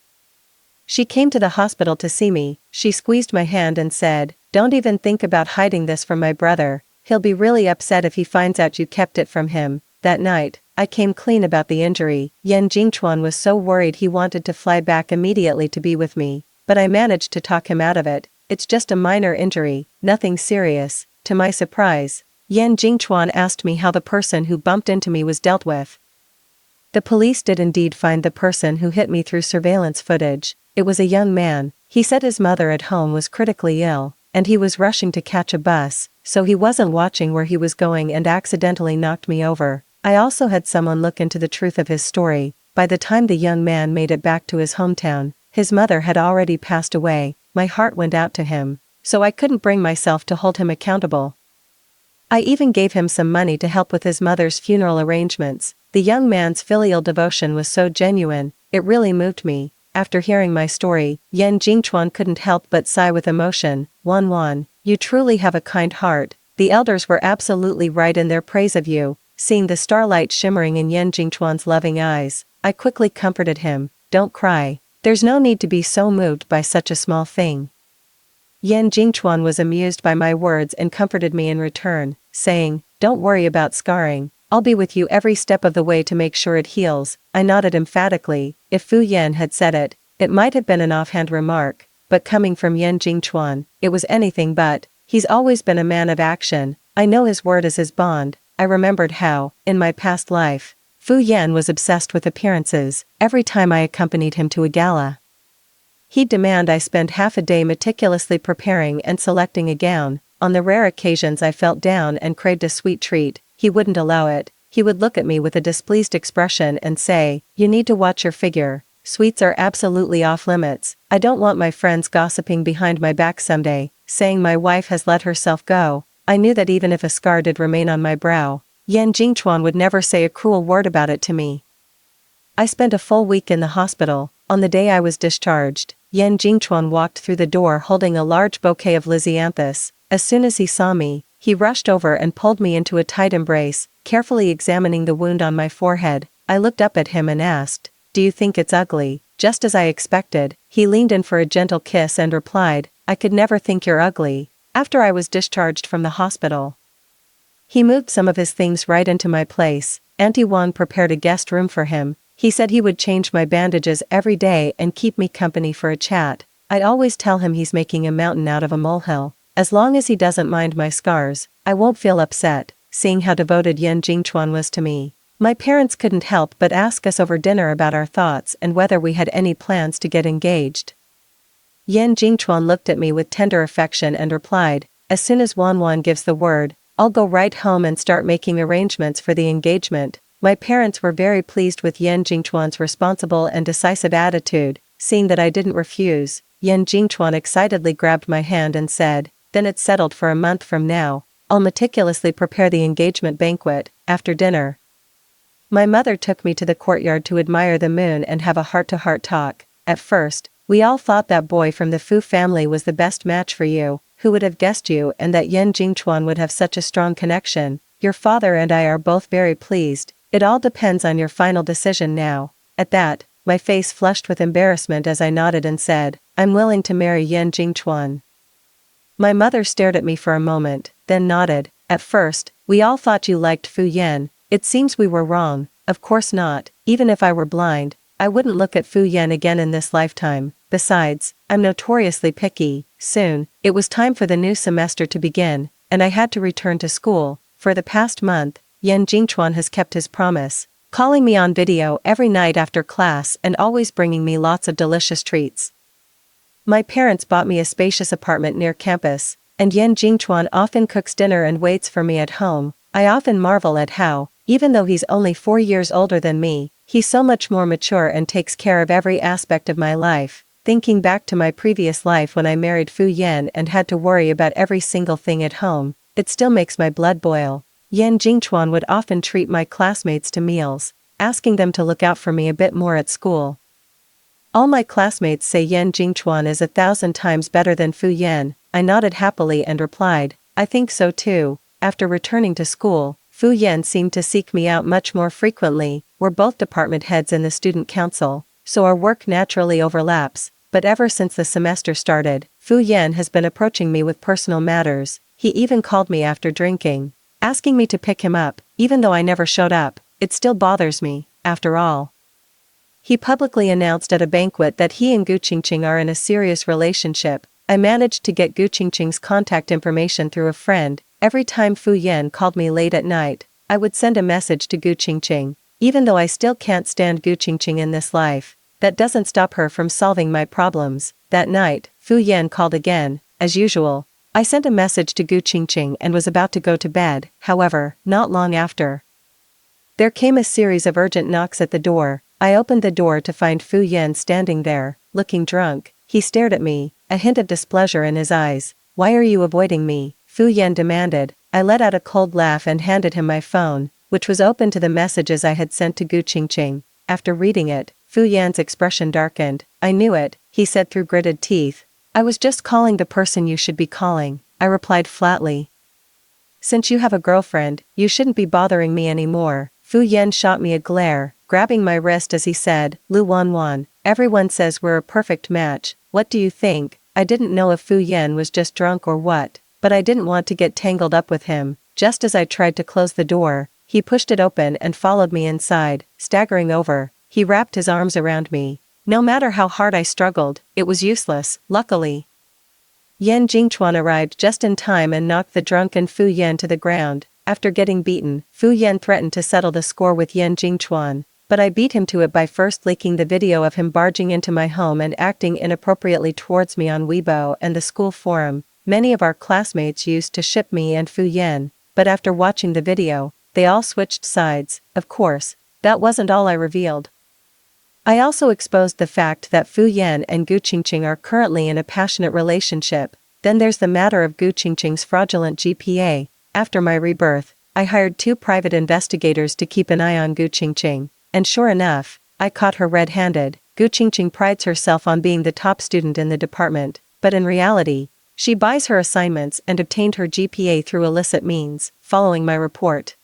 she came to the hospital to see me. She squeezed my hand and said, "Don't even think about hiding this from my brother. He'll be really upset if he finds out you kept it from him." That night, I came clean about the injury. Yan Jingchuan was so worried he wanted to fly back immediately to be with me, but I managed to talk him out of it. "It's just a minor injury, nothing serious." To my surprise, Yan Jingchuan asked me how the person who bumped into me was dealt with. The police did indeed find the person who hit me through surveillance footage. It was a young man. He said his mother at home was critically ill, and he was rushing to catch a bus, so he wasn't watching where he was going and accidentally knocked me over. I also had someone look into the truth of his story. By the time the young man made it back to his hometown, his mother had already passed away. My heart went out to him, so I couldn't bring myself to hold him accountable. I even gave him some money to help with his mother's funeral arrangements. The young man's filial devotion was so genuine, it really moved me. After hearing my story, Yan Jingchuan couldn't help but sigh with emotion. Wan, you truly have a kind heart. The elders were absolutely right in their praise of you. Seeing the starlight shimmering in Yan Jingchuan's loving eyes, I quickly comforted him. Don't cry. There's no need to be so moved by such a small thing. Yan Jingchuan was amused by my words and comforted me in return, saying, don't worry about scarring. I'll be with you every step of the way to make sure it heals. I nodded emphatically. If Fu Yan had said it, it might have been an offhand remark, but coming from Yan Jingchuan, it was anything but. He's always been a man of action. I know his word is his bond. I remembered how, in my past life, Fu Yan was obsessed with appearances. Every time I accompanied him to a gala, he'd demand I spend half a day meticulously preparing and selecting a gown. On the rare occasions I felt down and craved a sweet treat, he wouldn't allow it. He would look at me with a displeased expression and say, you need to watch your figure. Sweets are absolutely off limits. I don't want my friends gossiping behind my back someday, saying my wife has let herself go. I knew that even if a scar did remain on my brow, Yan Jingchuan would never say a cruel word about it to me. I spent a full week in the hospital. On the day I was discharged, Yan Jingchuan walked through the door holding a large bouquet of lisianthus. As soon as he saw me, he rushed over and pulled me into a tight embrace, carefully examining the wound on my forehead. I looked up at him and asked, do you think it's ugly? Just as I expected, he leaned in for a gentle kiss and replied, I could never think you're ugly. After I was discharged from the hospital, he moved some of his things right into my place. Auntie Wan prepared a guest room for him. He said he would change my bandages every day and keep me company for a chat. I'd always tell him he's making a mountain out of a molehill. As long as he doesn't mind my scars, I won't feel upset. Seeing how devoted Yan Jingchuan was to me, my parents couldn't help but ask us over dinner about our thoughts and whether we had any plans to get engaged. Yan Jingchuan looked at me with tender affection and replied, as soon as Wan gives the word, I'll go right home and start making arrangements for the engagement. My parents were very pleased with Yan Jingchuan's responsible and decisive attitude. Seeing that I didn't refuse, Yan Jingchuan excitedly grabbed my hand and said, then it's settled for a month from now. I'll meticulously prepare the engagement banquet. After dinner, my mother took me to the courtyard to admire the moon and have a heart-to-heart talk. At first, we all thought that boy from the Fu family was the best match for you. Who would have guessed you and that Yan Jingchuan would have such a strong connection? Your father and I are both very pleased. It all depends on your final decision now. At that, my face flushed with embarrassment as I nodded and said, I'm willing to marry Yan Jingchuan. My mother stared at me for a moment, then nodded. At first, we all thought you liked Fu Yan. It seems we were wrong. Of course not. Even if I were blind, I wouldn't look at Fu Yan again in this lifetime. Besides, I'm notoriously picky. Soon, it was time for the new semester to begin, and I had to return to school. For the past month, Yan Jingchuan has kept his promise, calling me on video every night after class and always bringing me lots of delicious treats. My parents bought me a spacious apartment near campus, and Yan Jingchuan often cooks dinner and waits for me at home. I often marvel at how, even though he's only 4 years older than me, he's so much more mature and takes care of every aspect of my life. Thinking back to my previous life when I married Fu Yan and had to worry about every single thing at home, it still makes my blood boil. Yan Jingchuan would often treat my classmates to meals, asking them to look out for me a bit more at school. All my classmates say Yan Jingchuan is 1,000 times better than Fu Yan. I nodded happily and replied, I think so too. After returning to school, Fu Yan seemed to seek me out much more frequently. We're both department heads in the student council, so our work naturally overlaps. But ever since the semester started, Fu Yan has been approaching me with personal matters. He even called me after drinking, asking me to pick him up. Even though I never showed up, it still bothers me. After all, he publicly announced at a banquet that he and Gu Qingqing are in a serious relationship. I managed to get Gu Qingqing's contact information through a friend. Every time Fu Yan called me late at night, I would send a message to Gu Qingqing. Even though I still can't stand Gu Qingqing in this life, that doesn't stop her from solving my problems. That night, Fu Yan called again. As usual, I sent a message to Gu Qingqing and was about to go to bed. However, not long after, There came a series of urgent knocks at the door. I opened the door to find Fu Yan standing there, looking drunk. He stared at me, a hint of displeasure in his eyes. "Why are you avoiding me?" Fu Yan demanded. I let out a cold laugh and handed him my phone, which was open to the messages I had sent to Gu Qingqing. After reading it, Fu Yan's expression darkened. "I knew it," he said through gritted teeth. "I was just calling the person you should be calling," I replied flatly. "Since you have a girlfriend, you shouldn't be bothering me anymore." Fu Yan shot me a glare, grabbing my wrist as he said, "Lu Wanwan, everyone says we're a perfect match. What do you think?" I didn't know if Fu Yan was just drunk or what, but I didn't want to get tangled up with him. Just as I tried to close the door, he pushed it open and followed me inside. Staggering over, he wrapped his arms around me. No matter how hard I struggled, it was useless. Luckily, Yan Jingchuan arrived just in time and knocked the drunken Fu Yan to the ground. After getting beaten, Fu Yan threatened to settle the score with Yan Jingchuan, but I beat him to it by first leaking the video of him barging into my home and acting inappropriately towards me on Weibo and the school forum. Many of our classmates used to ship me and Fu Yan, but after watching the video, they all switched sides. Of course, that wasn't all I revealed. I also exposed the fact that Fu Yan and Gu Qingqing are currently in a passionate relationship. Then there's the matter of Gu Qingqing's fraudulent GPA. After my rebirth, I hired 2 private investigators to keep an eye on Gu Qingqing, and sure enough, I caught her red-handed. Gu Qingqing prides herself on being the top student in the department, but in reality, she buys her assignments and obtained her GPA through illicit means. Following my report,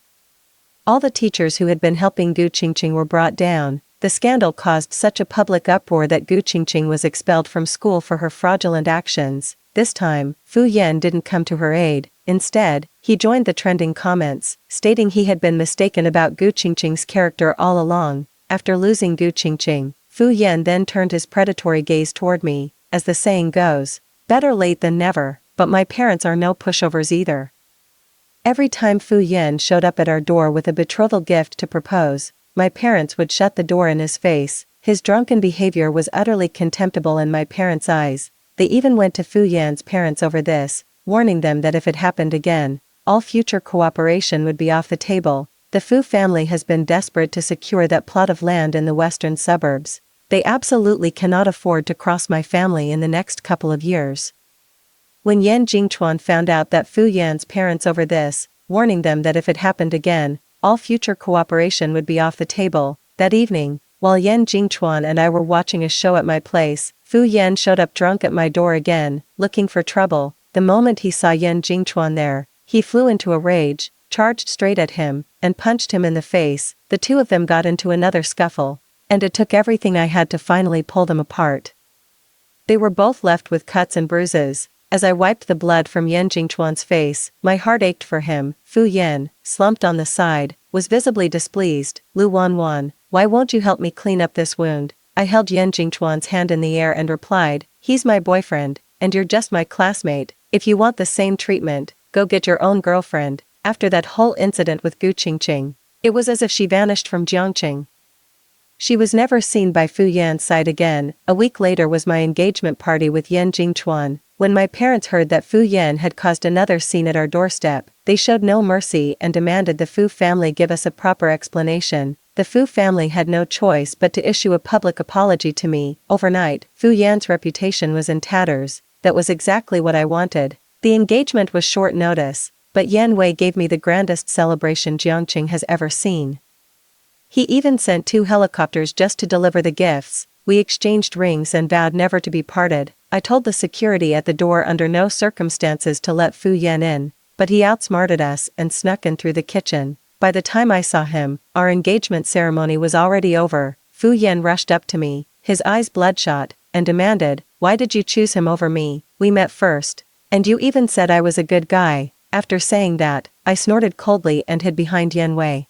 all the teachers who had been helping Gu Qingqing were brought down. The scandal caused such a public uproar that Gu Qingqing was expelled from school for her fraudulent actions. This time, Fu Yan didn't come to her aid. Instead, he joined the trending comments, stating he had been mistaken about Gu Qingqing's character all along. After losing Gu Qingqing, Fu Yan then turned his predatory gaze toward me. As the saying goes, better late than never, but my parents are no pushovers either. Every time Fu Yan showed up at our door with a betrothal gift to propose, my parents would shut the door in his face. His drunken behavior was utterly contemptible in my parents' eyes. They even went to Fu Yan's parents over this, warning them that if it happened again, all future cooperation would be off the table. The Fu family has been desperate to secure that plot of land in the western suburbs. They absolutely cannot afford to cross my family in the next couple of years. When Yan Jingchuan found out that Fu Yan's parents over this, warning them that if it happened again, all future cooperation would be off the table, that evening, while Yan Jingchuan and I were watching a show at my place, Fu Yan showed up drunk at my door again, looking for trouble. The moment he saw Yan Jingchuan there, he flew into a rage, charged straight at him, and punched him in the face. The two of them got into another scuffle, and it took everything I had to finally pull them apart. They were both left with cuts and bruises. As I wiped the blood from Yan Jingchuan's face, my heart ached for him. Fu Yan, slumped on the side, was visibly displeased. "Lu Wanwan, why won't you help me clean up this wound?" I held Yan Jingchuan's hand in the air and replied, "He's my boyfriend, and you're just my classmate. If you want the same treatment, go get your own girlfriend." After that whole incident with Gu Qingqing, it was as if she vanished from Jiangqing. She was never seen by Fu Yan's side again. A week later was my engagement party with Yan Jingchuan. When my parents heard that Fu Yan had caused another scene at our doorstep, they showed no mercy and demanded the Fu family give us a proper explanation. The Fu family had no choice but to issue a public apology to me. Overnight, Fu Yan's reputation was in tatters. That was exactly what I wanted. The engagement was short notice, but Yan Wei gave me the grandest celebration Jiangqing has ever seen. He even sent 2 helicopters just to deliver the gifts. We exchanged rings and vowed never to be parted. I told the security at the door under no circumstances to let Fu Yan in, but he outsmarted us and snuck in through the kitchen. By the time I saw him, our engagement ceremony was already over. Fu Yan rushed up to me, his eyes bloodshot, and demanded, "Why did you choose him over me? We met first. And you even said I was a good guy." After saying that, I snorted coldly and hid behind Yan Wei.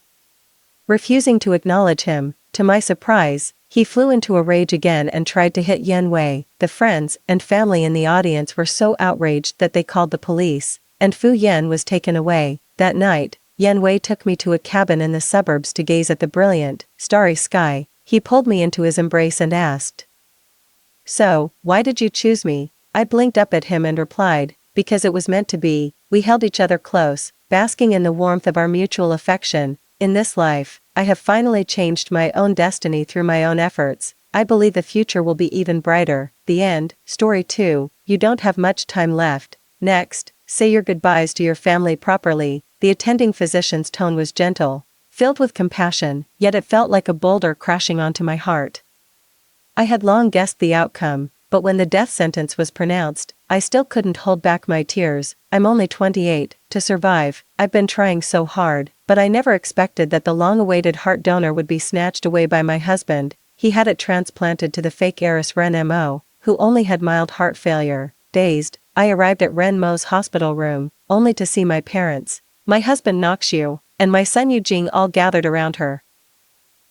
Refusing to acknowledge him, to my surprise, he flew into a rage again and tried to hit Yan Wei. The friends and family in the audience were so outraged that they called the police, and Fu Yan was taken away. That night, Yan Wei took me to a cabin in the suburbs to gaze at the brilliant, starry sky. He pulled me into his embrace and asked, "So, why did you choose me?" I blinked up at him and replied, "Because it was meant to be." We held each other close, basking in the warmth of our mutual affection. in this life, I have finally changed my own destiny through my own efforts. I believe the future will be even brighter. The end. Story 2. You don't have much time left. Next, say your goodbyes to your family properly. The attending physician's tone was gentle, filled with compassion, yet it felt like a boulder crashing onto my heart. I had long guessed the outcome, but when the death sentence was pronounced, I still couldn't hold back my tears. I'm only 28, to survive. I've been trying so hard, but I never expected that the long-awaited heart donor would be snatched away by my husband. He had it transplanted to the fake heiress Ren Mo, who only had mild heart failure. Dazed, I arrived at Ren Mo's hospital room, only to see my parents, my husband Nokshu, and my son Eugene all gathered around her,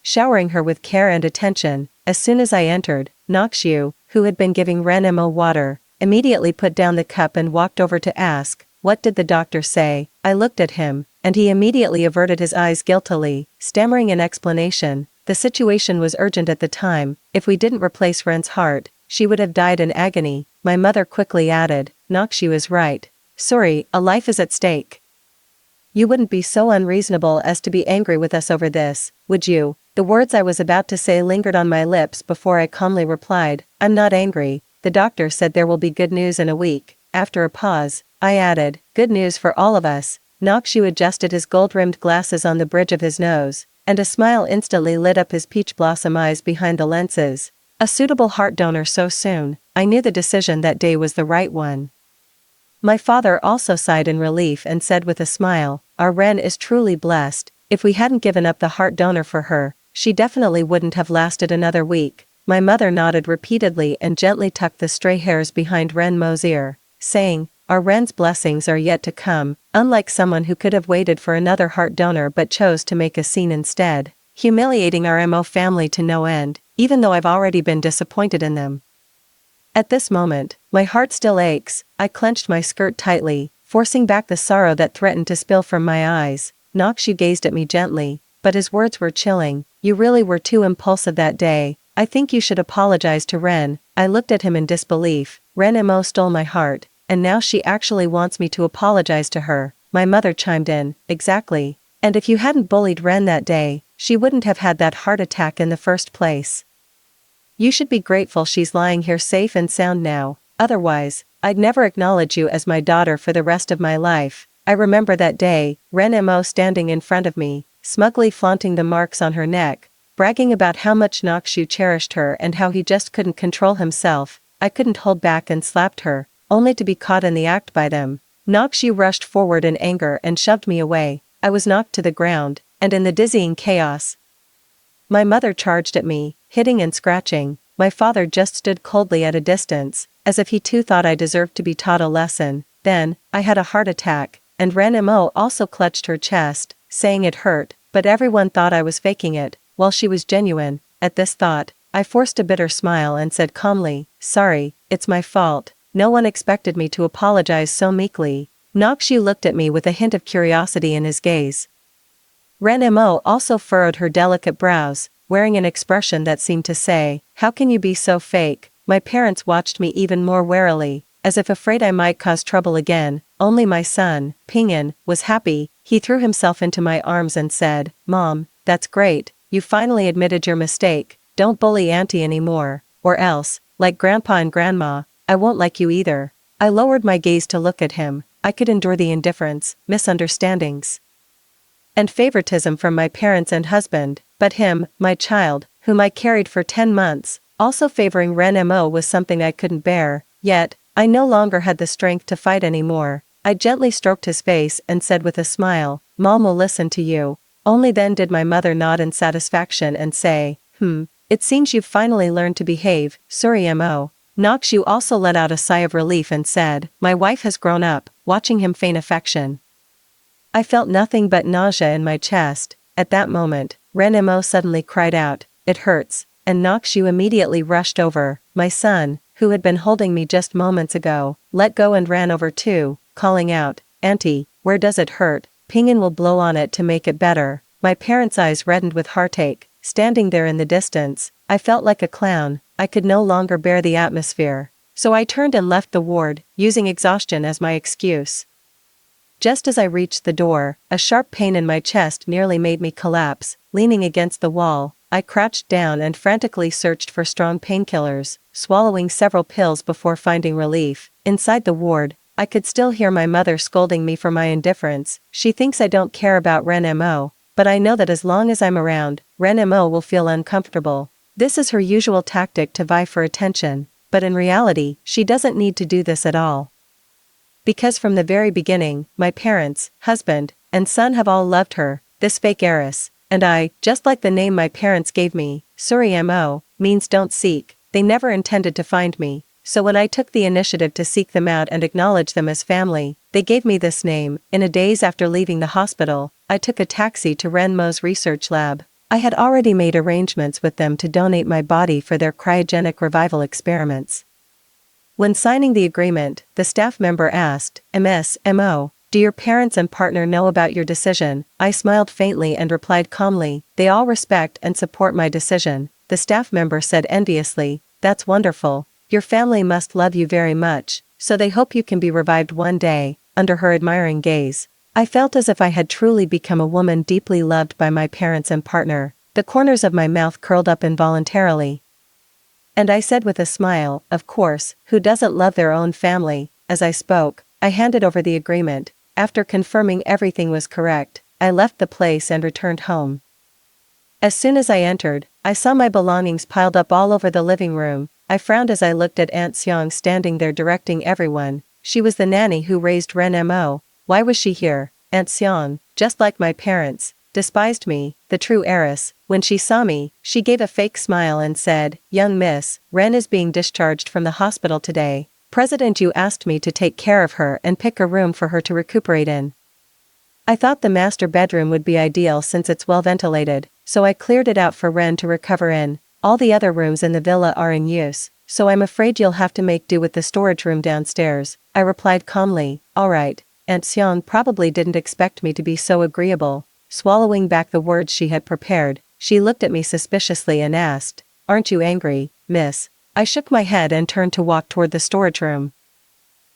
showering her with care and attention. As soon as I entered, Nokshu, who had been giving Ren Mo water, immediately put down the cup and walked over to ask, "What did the doctor say?" I looked at him, and he immediately averted his eyes guiltily, stammering an explanation. The situation was urgent at the time. If we didn't replace Ren's heart, she would have died in agony. My mother quickly added, "Nokshu is right. Sorry, a life is at stake. You wouldn't be so unreasonable as to be angry with us over this, would you?" The words I was about to say lingered on my lips before I calmly replied, "I'm not angry. The doctor said there will be good news in a week." After a pause, I added, "Good news for all of us." Nokshu adjusted his gold-rimmed glasses on the bridge of his nose, and a smile instantly lit up his peach blossom eyes behind the lenses. A suitable heart donor so soon. I knew the decision that day was the right one. My father also sighed in relief and said with a smile, "Our Ren is truly blessed. If we hadn't given up the heart donor for her, she definitely wouldn't have lasted another week." My mother nodded repeatedly and gently tucked the stray hairs behind Ren Mo's ear, saying, "Our Ren's blessings are yet to come." Unlike someone who could have waited for another heart donor but chose to make a scene instead, humiliating our Mo family to no end, even though I've already been disappointed in them. At this moment, my heart still aches. I clenched my skirt tightly, forcing back the sorrow that threatened to spill from my eyes. Nokshu gazed at me gently, but his words were chilling. "You really were too impulsive that day. I think you should apologize to Ren." I looked at him in disbelief. Ren Mo stole my heart, and now she actually wants me to apologize to her. My mother chimed in, "Exactly. And if you hadn't bullied Ren that day, she wouldn't have had that heart attack in the first place. You should be grateful she's lying here safe and sound now. Otherwise, I'd never acknowledge you as my daughter for the rest of my life." I remember that day, Ren Mo standing in front of me, smugly flaunting the marks on her neck, bragging about how much Nokshu cherished her and how he just couldn't control himself. I couldn't hold back and slapped her, only to be caught in the act by them. Nokshu rushed forward in anger and shoved me away. I was knocked to the ground, and in the dizzying chaos, my mother charged at me, hitting and scratching. My father just stood coldly at a distance, as if he too thought I deserved to be taught a lesson. Then, I had a heart attack, and Ren Mo also clutched her chest, saying it hurt, but everyone thought I was faking it, while she was genuine. At this thought, I forced a bitter smile and said calmly, "Sorry, it's my fault." No one expected me to apologize so meekly. Nokshu looked at me with a hint of curiosity in his gaze. Ren Mo also furrowed her delicate brows, wearing an expression that seemed to say, "How can you be so fake?" My parents watched me even more warily, as if afraid I might cause trouble again. Only my son, Pingyan, was happy. He threw himself into my arms and said, "Mom, that's great, you finally admitted your mistake. Don't bully Auntie anymore, or else, like Grandpa and Grandma, I won't like you either." I lowered my gaze to look at him. I could endure the indifference, misunderstandings, and favoritism from my parents and husband, but him, my child, whom I carried for 10 months, also favoring Ren Mo was something I couldn't bear. Yet, I no longer had the strength to fight anymore. I gently stroked his face and said with a smile, "Mom will listen to you." Only then did my mother nod in satisfaction and say, It seems you've finally learned to behave, Suri Mo." Nokshu also let out a sigh of relief and said, "My wife has grown up," watching him feign affection. I felt nothing but nausea in my chest. At that moment, Ren Mo suddenly cried out, "It hurts," and Nokshu immediately rushed over. My son, who had been holding me just moments ago, let go and ran over too, calling out, "Auntie, where does it hurt? Pingyan will blow on it to make it better." My parents' eyes reddened with heartache. Standing there in the distance, I felt like a clown. I could no longer bear the atmosphere. So I turned and left the ward, using exhaustion as my excuse. Just as I reached the door, a sharp pain in my chest nearly made me collapse. Leaning against the wall, I crouched down and frantically searched for strong painkillers, swallowing several pills before finding relief. Inside the ward, I could still hear my mother scolding me for my indifference. She thinks I don't care about Ren-mo, but I know that as long as I'm around, Ren-mo will feel uncomfortable. This is her usual tactic to vie for attention, but in reality, she doesn't need to do this at all. Because from the very beginning, my parents, husband, and son have all loved her, this fake heiress, and I, just like the name my parents gave me, Suri-mo, means don't seek. They never intended to find me, so when I took the initiative to seek them out and acknowledge them as family, they gave me this name. In a days after leaving the hospital, I took a taxi to Ren-mo's research lab. I had already made arrangements with them to donate my body for their cryogenic revival experiments. When signing the agreement, the staff member asked, "Ms.Mo, do your parents and partner know about your decision?" I smiled faintly and replied calmly, "They all respect and support my decision." The staff member said enviously, "That's wonderful. Your family must love you very much, so they hope you can be revived one day." Under her admiring gaze, I felt as if I had truly become a woman deeply loved by my parents and partner. The corners of my mouth curled up involuntarily. And I said with a smile, "Of course, who doesn't love their own family?" As I spoke, I handed over the agreement. After confirming everything was correct, I left the place and returned home. As soon as I entered, I saw my belongings piled up all over the living room. I frowned as I looked at Aunt Seong standing there directing everyone. She was the nanny who raised Ren-mo. Why was she here? Aunt Seong, just like my parents, despised me, the true heiress. When she saw me, she gave a fake smile and said, "Young miss, Ren is being discharged from the hospital today. President Yu asked me to take care of her and pick a room for her to recuperate in." I thought the master bedroom would be ideal since it's well ventilated, so I cleared it out for Ren to recover in. All the other rooms in the villa are in use, so I'm afraid you'll have to make do with the storage room downstairs. I replied calmly, "All right." Aunt Seong probably didn't expect me to be so agreeable. Swallowing back the words she had prepared, she looked at me suspiciously and asked, "Aren't you angry, miss?" I shook my head and turned to walk toward the storage room.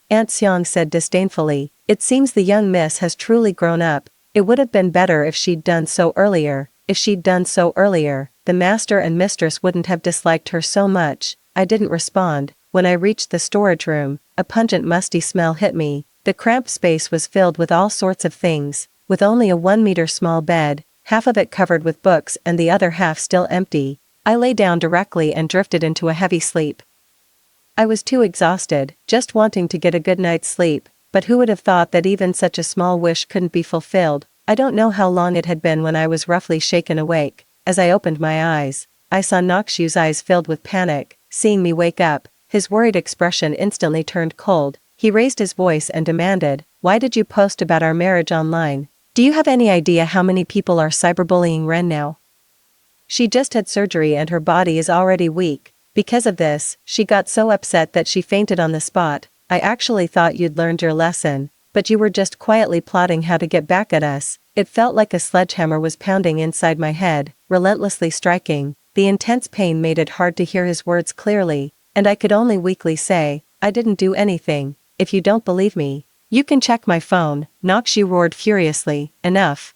Aunt Seong said disdainfully, "It seems the young miss has truly grown up. It would have been better if she'd done so earlier. If she'd done so earlier, the master and mistress wouldn't have disliked her so much." I didn't respond. When I reached the storage room, a pungent musty smell hit me. The cramped space was filled with all sorts of things, with only a 1-meter small bed, half of it covered with books and the other half still empty. I lay down directly and drifted into a heavy sleep. I was too exhausted, just wanting to get a good night's sleep, but who would have thought that even such a small wish couldn't be fulfilled? I don't know how long it had been when I was roughly shaken awake. As I opened my eyes, I saw Nokshu's eyes filled with panic. Seeing me wake up, his worried expression instantly turned cold. He raised his voice and demanded, "Why did you post about our marriage online? Do you have any idea how many people are cyberbullying Ren now? She just had surgery and her body is already weak." Because of this, she got so upset that she fainted on the spot. "I actually thought you'd learned your lesson, but you were just quietly plotting how to get back at us." It felt like a sledgehammer was pounding inside my head, relentlessly striking. The intense pain made it hard to hear his words clearly, and I could only weakly say, "I didn't do anything. If you don't believe me, you can check my phone." Nokshu roared furiously, "Enough.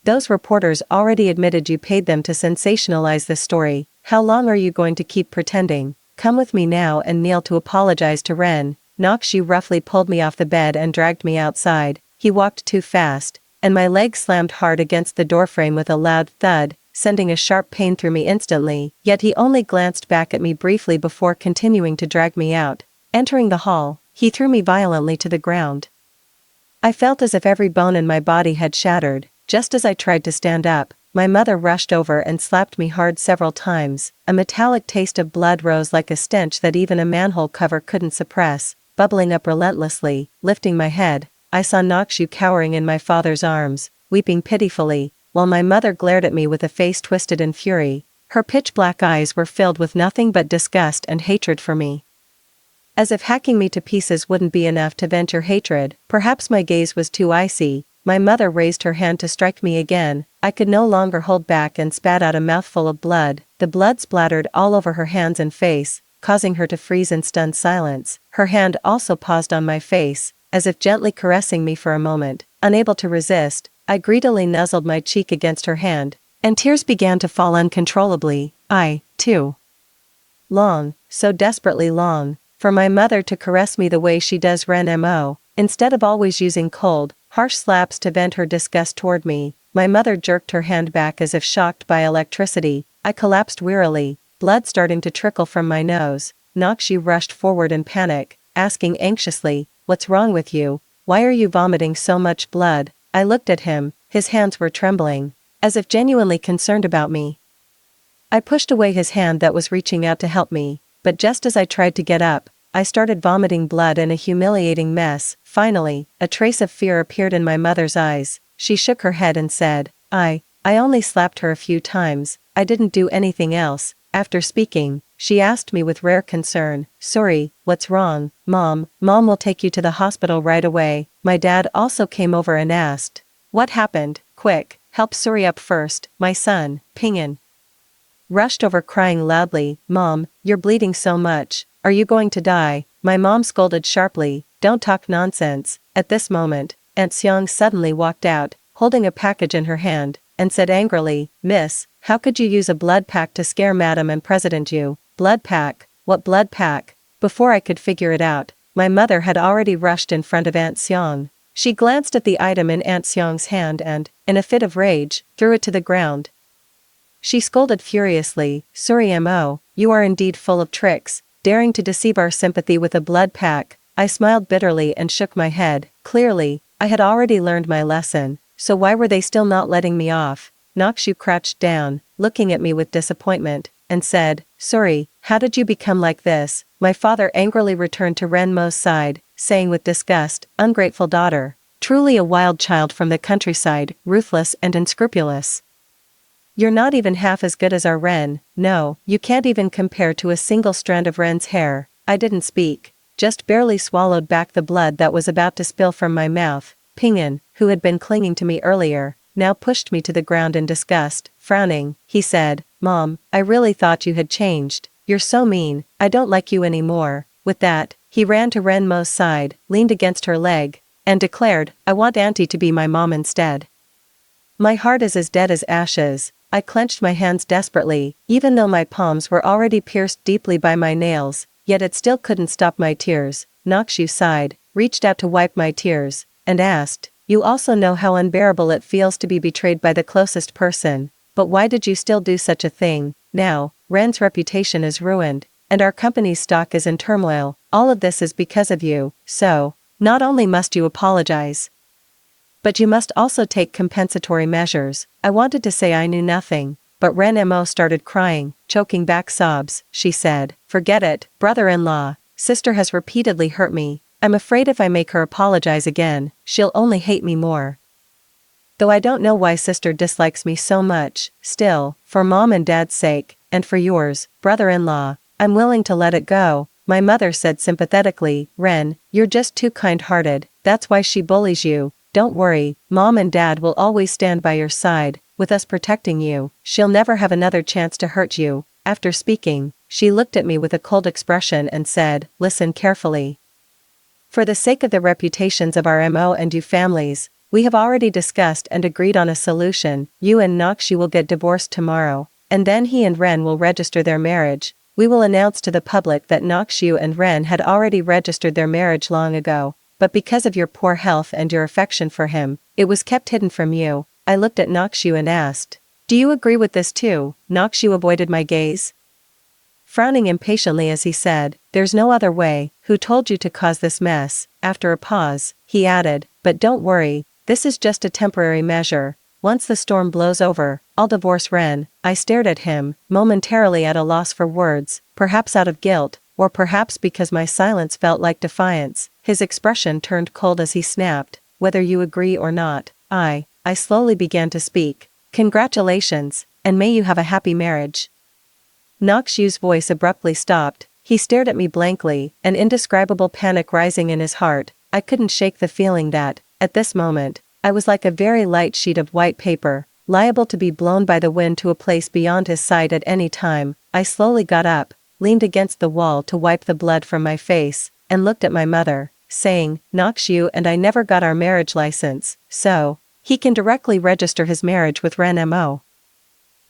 Those reporters already admitted you paid them to sensationalize this story. How long are you going to keep pretending? Come with me now and kneel to apologize to Ren." Nokshu roughly pulled me off the bed and dragged me outside. He walked too fast, and my leg slammed hard against the doorframe with a loud thud, sending a sharp pain through me instantly. Yet he only glanced back at me briefly before continuing to drag me out. Entering the hall, he threw me violently to the ground. I felt as if every bone in my body had shattered. Just as I tried to stand up, my mother rushed over and slapped me hard several times. A metallic taste of blood rose like a stench that even a manhole cover couldn't suppress, bubbling up relentlessly. Lifting my head, I saw Nokshu cowering in my father's arms, weeping pitifully, while my mother glared at me with a face twisted in fury. Her pitch-black eyes were filled with nothing but disgust and hatred for me. As if hacking me to pieces wouldn't be enough to vent her hatred, perhaps my gaze was too icy. My mother raised her hand to strike me again. I could no longer hold back and spat out a mouthful of blood. The blood splattered all over her hands and face, causing her to freeze in stunned silence. Her hand also paused on my face, as if gently caressing me for a moment. Unable to resist, I greedily nuzzled my cheek against her hand, and tears began to fall uncontrollably. I, too, long, so desperately long, for my mother to caress me the way she does. Ren instead of always using cold, harsh slaps to vent her disgust toward me. My mother jerked her hand back as if shocked by electricity. I collapsed wearily, blood starting to trickle from my nose. Nakshu rushed forward in panic, asking anxiously, "What's wrong with you? Why are you vomiting so much blood?" I looked at him, his hands were trembling, as if genuinely concerned about me. I pushed away his hand that was reaching out to help me, but just as I tried to get up, I started vomiting blood in a humiliating mess. Finally, a trace of fear appeared in my mother's eyes. She shook her head and said, I only slapped her a few times, I didn't do anything else." After speaking, she asked me with rare concern, "Sorry, what's wrong, Mom?" "Mom will take you to the hospital right away." My dad also came over and asked, "What happened? Quick, help Suri up first." My son, Pingan, rushed over crying loudly, "Mom, you're bleeding so much. Are you going to die?" My mom scolded sharply, "Don't talk nonsense." At this moment, Aunt Seong suddenly walked out, holding a package in her hand, and said angrily, "Miss, how could you use a blood pack to scare Madam and President you?" "Blood pack? What blood pack?" Before I could figure it out, my mother had already rushed in front of Aunt Seong. She glanced at the item in Aunt Seong's hand and, in a fit of rage, threw it to the ground. She scolded furiously, "Suri Mo, you are indeed full of tricks, daring to deceive our sympathy with a blood pack." I smiled bitterly and shook my head. Clearly, I had already learned my lesson, so why were they still not letting me off? Nakshu crouched down, looking at me with disappointment, and said, "Suri, how did you become like this?" My father angrily returned to Renmo's side, saying with disgust, "Ungrateful daughter. Truly a wild child from the countryside, ruthless and unscrupulous. You're not even half as good as our Ren. No, you can't even compare to a single strand of Ren's hair." I didn't speak, just barely swallowed back the blood that was about to spill from my mouth. Pingan, who had been clinging to me earlier, now pushed me to the ground in disgust. Frowning, he said, "Mom, I really thought you had changed. You're so mean, I don't like you anymore." With that, he ran to Renmo's side, leaned against her leg, and declared, "I want Auntie to be my mom instead." My heart is as dead as ashes. I clenched my hands desperately, even though my palms were already pierced deeply by my nails, yet it still couldn't stop my tears. Nakshu sighed, reached out to wipe my tears, and asked, "You also know how unbearable it feels to be betrayed by the closest person, but why did you still do such a thing? Now, Ren's reputation is ruined, and our company's stock is in turmoil. All of this is because of you, so, not only must you apologize, but you must also take compensatory measures." I wanted to say I knew nothing, but Ren Mo started crying, choking back sobs. She said, "Forget it, brother-in-law. Sister has repeatedly hurt me. I'm afraid if I make her apologize again, she'll only hate me more. Though I don't know why sister dislikes me so much, still, for mom and dad's sake, and for yours, brother-in-law, I'm willing to let it go." My mother said sympathetically, "Ren, you're just too kind-hearted, that's why she bullies you. Don't worry, mom and dad will always stand by your side, with us protecting you. She'll never have another chance to hurt you." After speaking, she looked at me with a cold expression and said, "Listen carefully. For the sake of the reputations of our Mo and you families, we have already discussed and agreed on a solution. You and Nakshu will get divorced tomorrow, and then he and Ren will register their marriage. We will announce to the public that Nakshu and Ren had already registered their marriage long ago, but because of your poor health and your affection for him, it was kept hidden from you." I looked at Nakshu and asked, "Do you agree with this too?" Nakshu avoided my gaze, frowning impatiently as he said, "There's no other way. Who told you to cause this mess?" After a pause, he added, "But don't worry, this is just a temporary measure. Once the storm blows over, I'll divorce Ren." I stared at him, momentarily at a loss for words, perhaps out of guilt, or perhaps because my silence felt like defiance. His expression turned cold as he snapped, "Whether you agree or not, I slowly began to speak. "Congratulations, and may you have a happy marriage." Nakshu's voice abruptly stopped. He stared at me blankly, an indescribable panic rising in his heart. I couldn't shake the feeling that, at this moment, I was like a very light sheet of white paper, liable to be blown by the wind to a place beyond his sight at any time. I slowly got up, leaned against the wall to wipe the blood from my face, and looked at my mother. saying, Nokshu and I never got our marriage license, so he can directly register his marriage with Ren Mo.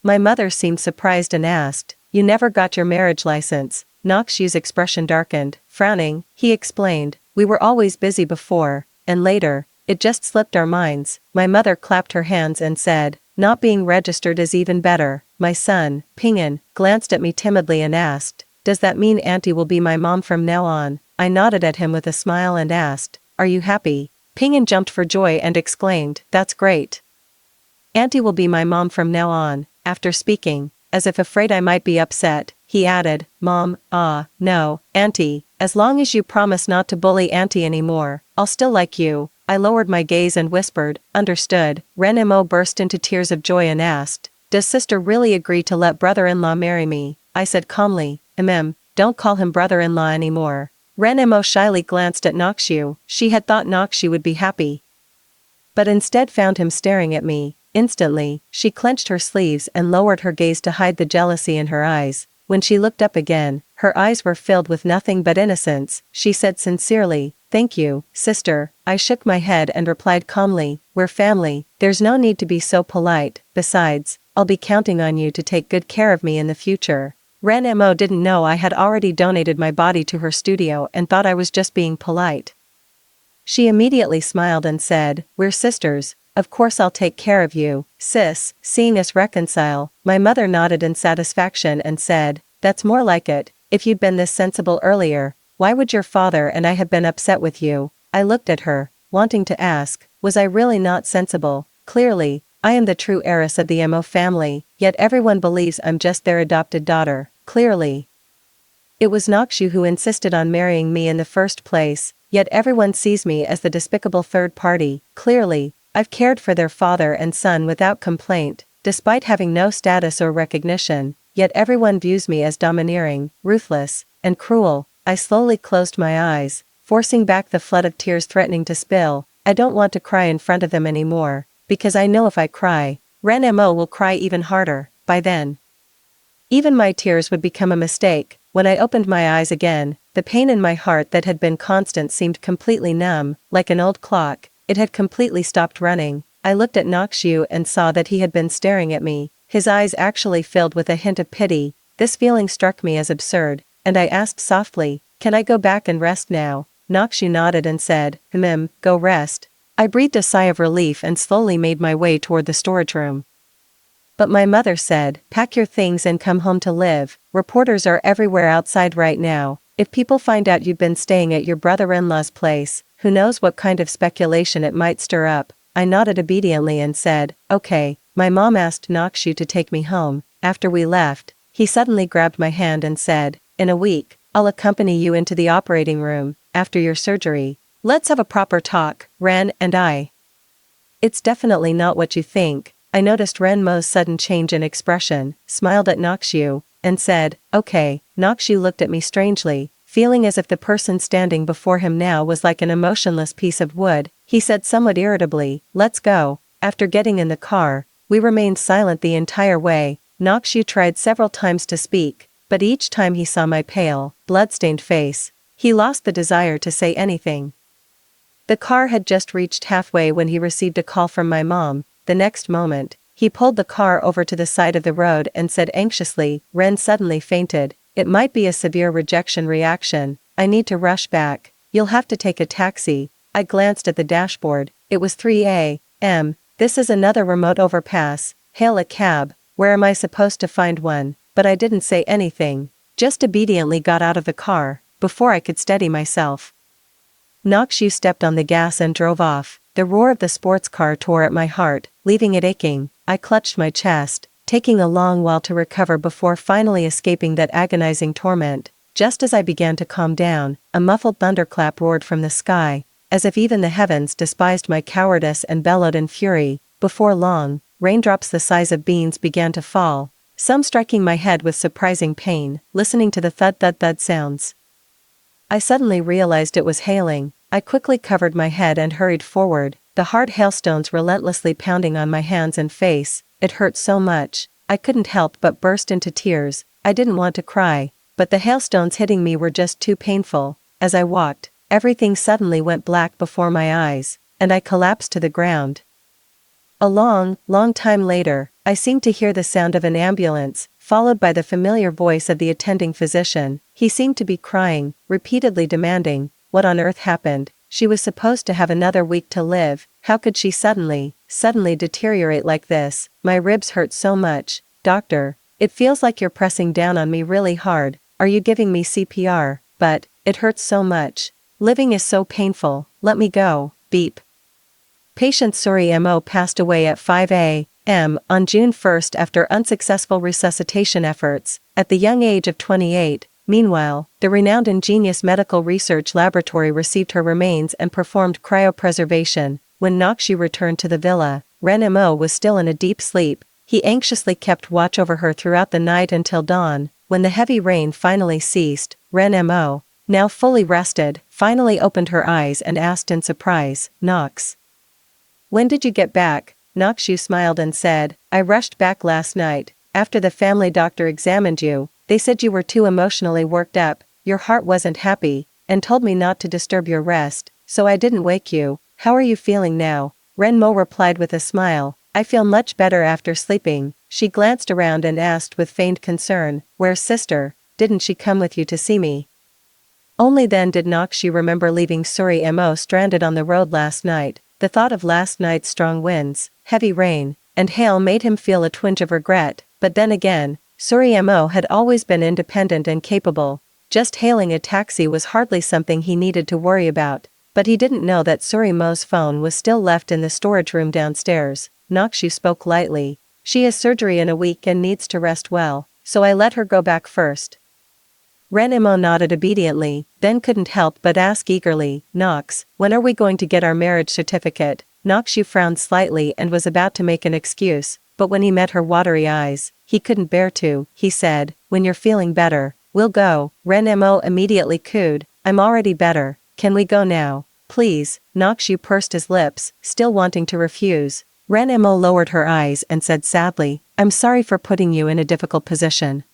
My mother seemed surprised and asked, you never got your marriage license? Nokshu's expression darkened. Frowning, he explained, we were always busy before, and later, it just slipped our minds. My mother clapped her hands and said, not being registered is even better. My son, Ping'an, glanced at me timidly and asked, does that mean Auntie will be my mom from now on? I nodded at him with a smile and asked, are you happy? Ping'an jumped for joy and exclaimed, that's great. Auntie will be my mom from now on. After speaking, as if afraid I might be upset, he added, Mom, no, Auntie, as long as you promise not to bully Auntie anymore, I'll still like you. I lowered my gaze and whispered, understood. Ren Mo burst into tears of joy and asked, does sister really agree to let brother-in-law marry me? I said calmly, don't call him brother-in-law anymore. Ren Mo shyly glanced at Nokshu. She had thought Nokshu would be happy, but instead found him staring at me. Instantly, she clenched her sleeves and lowered her gaze to hide the jealousy in her eyes. When she looked up again, her eyes were filled with nothing but innocence. She said sincerely, thank you, sister. I shook my head and replied calmly, we're family, there's no need to be so polite. Besides, I'll be counting on you to take good care of me in the future. Ren Mo didn't know I had already donated my body to her studio and thought I was just being polite. She immediately smiled and said, we're sisters. Of course I'll take care of you, sis. Seeing us reconcile, my mother nodded in satisfaction and said, that's more like it. If you'd been this sensible earlier, why would your father and I have been upset with you? I looked at her, wanting to ask, was I really not sensible? Clearly, I am the true heiress of the Mo family, yet everyone believes I'm just their adopted daughter. Clearly, it was Nokshu who insisted on marrying me in the first place, yet everyone sees me as the despicable third party. Clearly, I've cared for their father and son without complaint, despite having no status or recognition, yet everyone views me as domineering, ruthless, and cruel. I slowly closed my eyes, forcing back the flood of tears threatening to spill. I don't want to cry in front of them anymore, because I know if I cry, Ren Mo will cry even harder. By then, even my tears would become a mistake. When I opened my eyes again, the pain in my heart that had been constant seemed completely numb, like an old clock. It had completely stopped running. I looked at Nokshu and saw that he had been staring at me. His eyes actually filled with a hint of pity. This feeling struck me as absurd, and I asked softly, can I go back and rest now? Nokshu nodded and said, go rest. I breathed a sigh of relief and slowly made my way toward the storage room. But my mother said, pack your things and come home to live. Reporters are everywhere outside right now. If people find out you've been staying at your brother-in-law's place, who knows what kind of speculation it might stir up. I nodded obediently and said, okay. My mom asked Nokshu to take me home. After we left, he suddenly grabbed my hand and said, in a week, I'll accompany you into the operating room, after your surgery. Let's have a proper talk, Ren and I. It's definitely not what you think. I noticed Ren Mo's sudden change in expression, smiled at Nokshu, and said, okay. Nokshu looked at me strangely, feeling as if the person standing before him now was like an emotionless piece of wood. He said somewhat irritably, let's go. After getting in the car, we remained silent the entire way. Nokshu tried several times to speak, but each time he saw my pale, blood-stained face, he lost the desire to say anything. The car had just reached halfway when he received a call from my mom. The next moment, he pulled the car over to the side of the road and said anxiously, Ren suddenly fainted. It might be a severe rejection reaction. I need to rush back. You'll have to take a taxi. I glanced at the dashboard. It was 3 a.m. This is another remote overpass. Hail a cab. Where am I supposed to find one? But I didn't say anything. Just obediently got out of the car, before I could steady myself. Nokshu stepped on the gas and drove off. The roar of the sports car tore at my heart, leaving it aching. I clutched my chest, taking a long while to recover before finally escaping that agonizing torment. Just as I began to calm down, a muffled thunderclap roared from the sky, as if even the heavens despised my cowardice and bellowed in fury. Before long, raindrops the size of beans began to fall, some striking my head with surprising pain. Listening to the thud-thud-thud sounds, I suddenly realized it was hailing. I quickly covered my head and hurried forward, the hard hailstones relentlessly pounding on my hands and face. It hurt so much, I couldn't help but burst into tears. I didn't want to cry, but the hailstones hitting me were just too painful. As I walked, everything suddenly went black before my eyes, and I collapsed to the ground. A long, long time later, I seemed to hear the sound of an ambulance, followed by the familiar voice of the attending physician. He seemed to be crying, repeatedly demanding, what on earth happened? She was supposed to have another week to live. How could she suddenly deteriorate like this? My ribs hurt so much. Doctor, it feels like you're pressing down on me really hard. Are you giving me CPR? But it hurts so much. Living is so painful. Let me go. Beep. Patient Suri Mo passed away at 5 a.m. on June 1 after unsuccessful resuscitation efforts, at the young age of 28. Meanwhile, the renowned Ingenious Medical Research Laboratory received her remains and performed cryopreservation. When Nakshi returned to the villa, Ren Mo was still in a deep sleep. He anxiously kept watch over her throughout the night until dawn. When the heavy rain finally ceased, Ren Mo, now fully rested, finally opened her eyes and asked in surprise, "Nox, when did you get back?" Nakshu smiled and said, "I rushed back last night. After the family doctor examined you, they said you were too emotionally worked up, your heart wasn't happy, and told me not to disturb your rest, so I didn't wake you. How are you feeling now?" Renmo replied with a smile, "I feel much better after sleeping." She glanced around and asked with feigned concern, "Where's sister? Didn't she come with you to see me?" Only then did Nakshi remember leaving Suri Mo stranded on the road last night. The thought of last night's strong winds, heavy rain, and hail made him feel a twinge of regret, but then again, Suri Mo had always been independent and capable. Just hailing a taxi was hardly something he needed to worry about, but he didn't know that Suri Mo's phone was still left in the storage room downstairs. Nakshu spoke lightly. "She has surgery in a week and needs to rest well, so I let her go back first." Renimo nodded obediently, then couldn't help but ask eagerly, "Nox, when are we going to get our marriage certificate?" Nakshu frowned slightly and was about to make an excuse, but when he met her watery eyes, he couldn't bear to. He said, "When you're feeling better, we'll go." Renimo immediately cooed, "I'm already better. Can we go now? Please." Nakshu pursed his lips, still wanting to refuse. Renimo lowered her eyes and said sadly, "I'm sorry for putting you in a difficult position.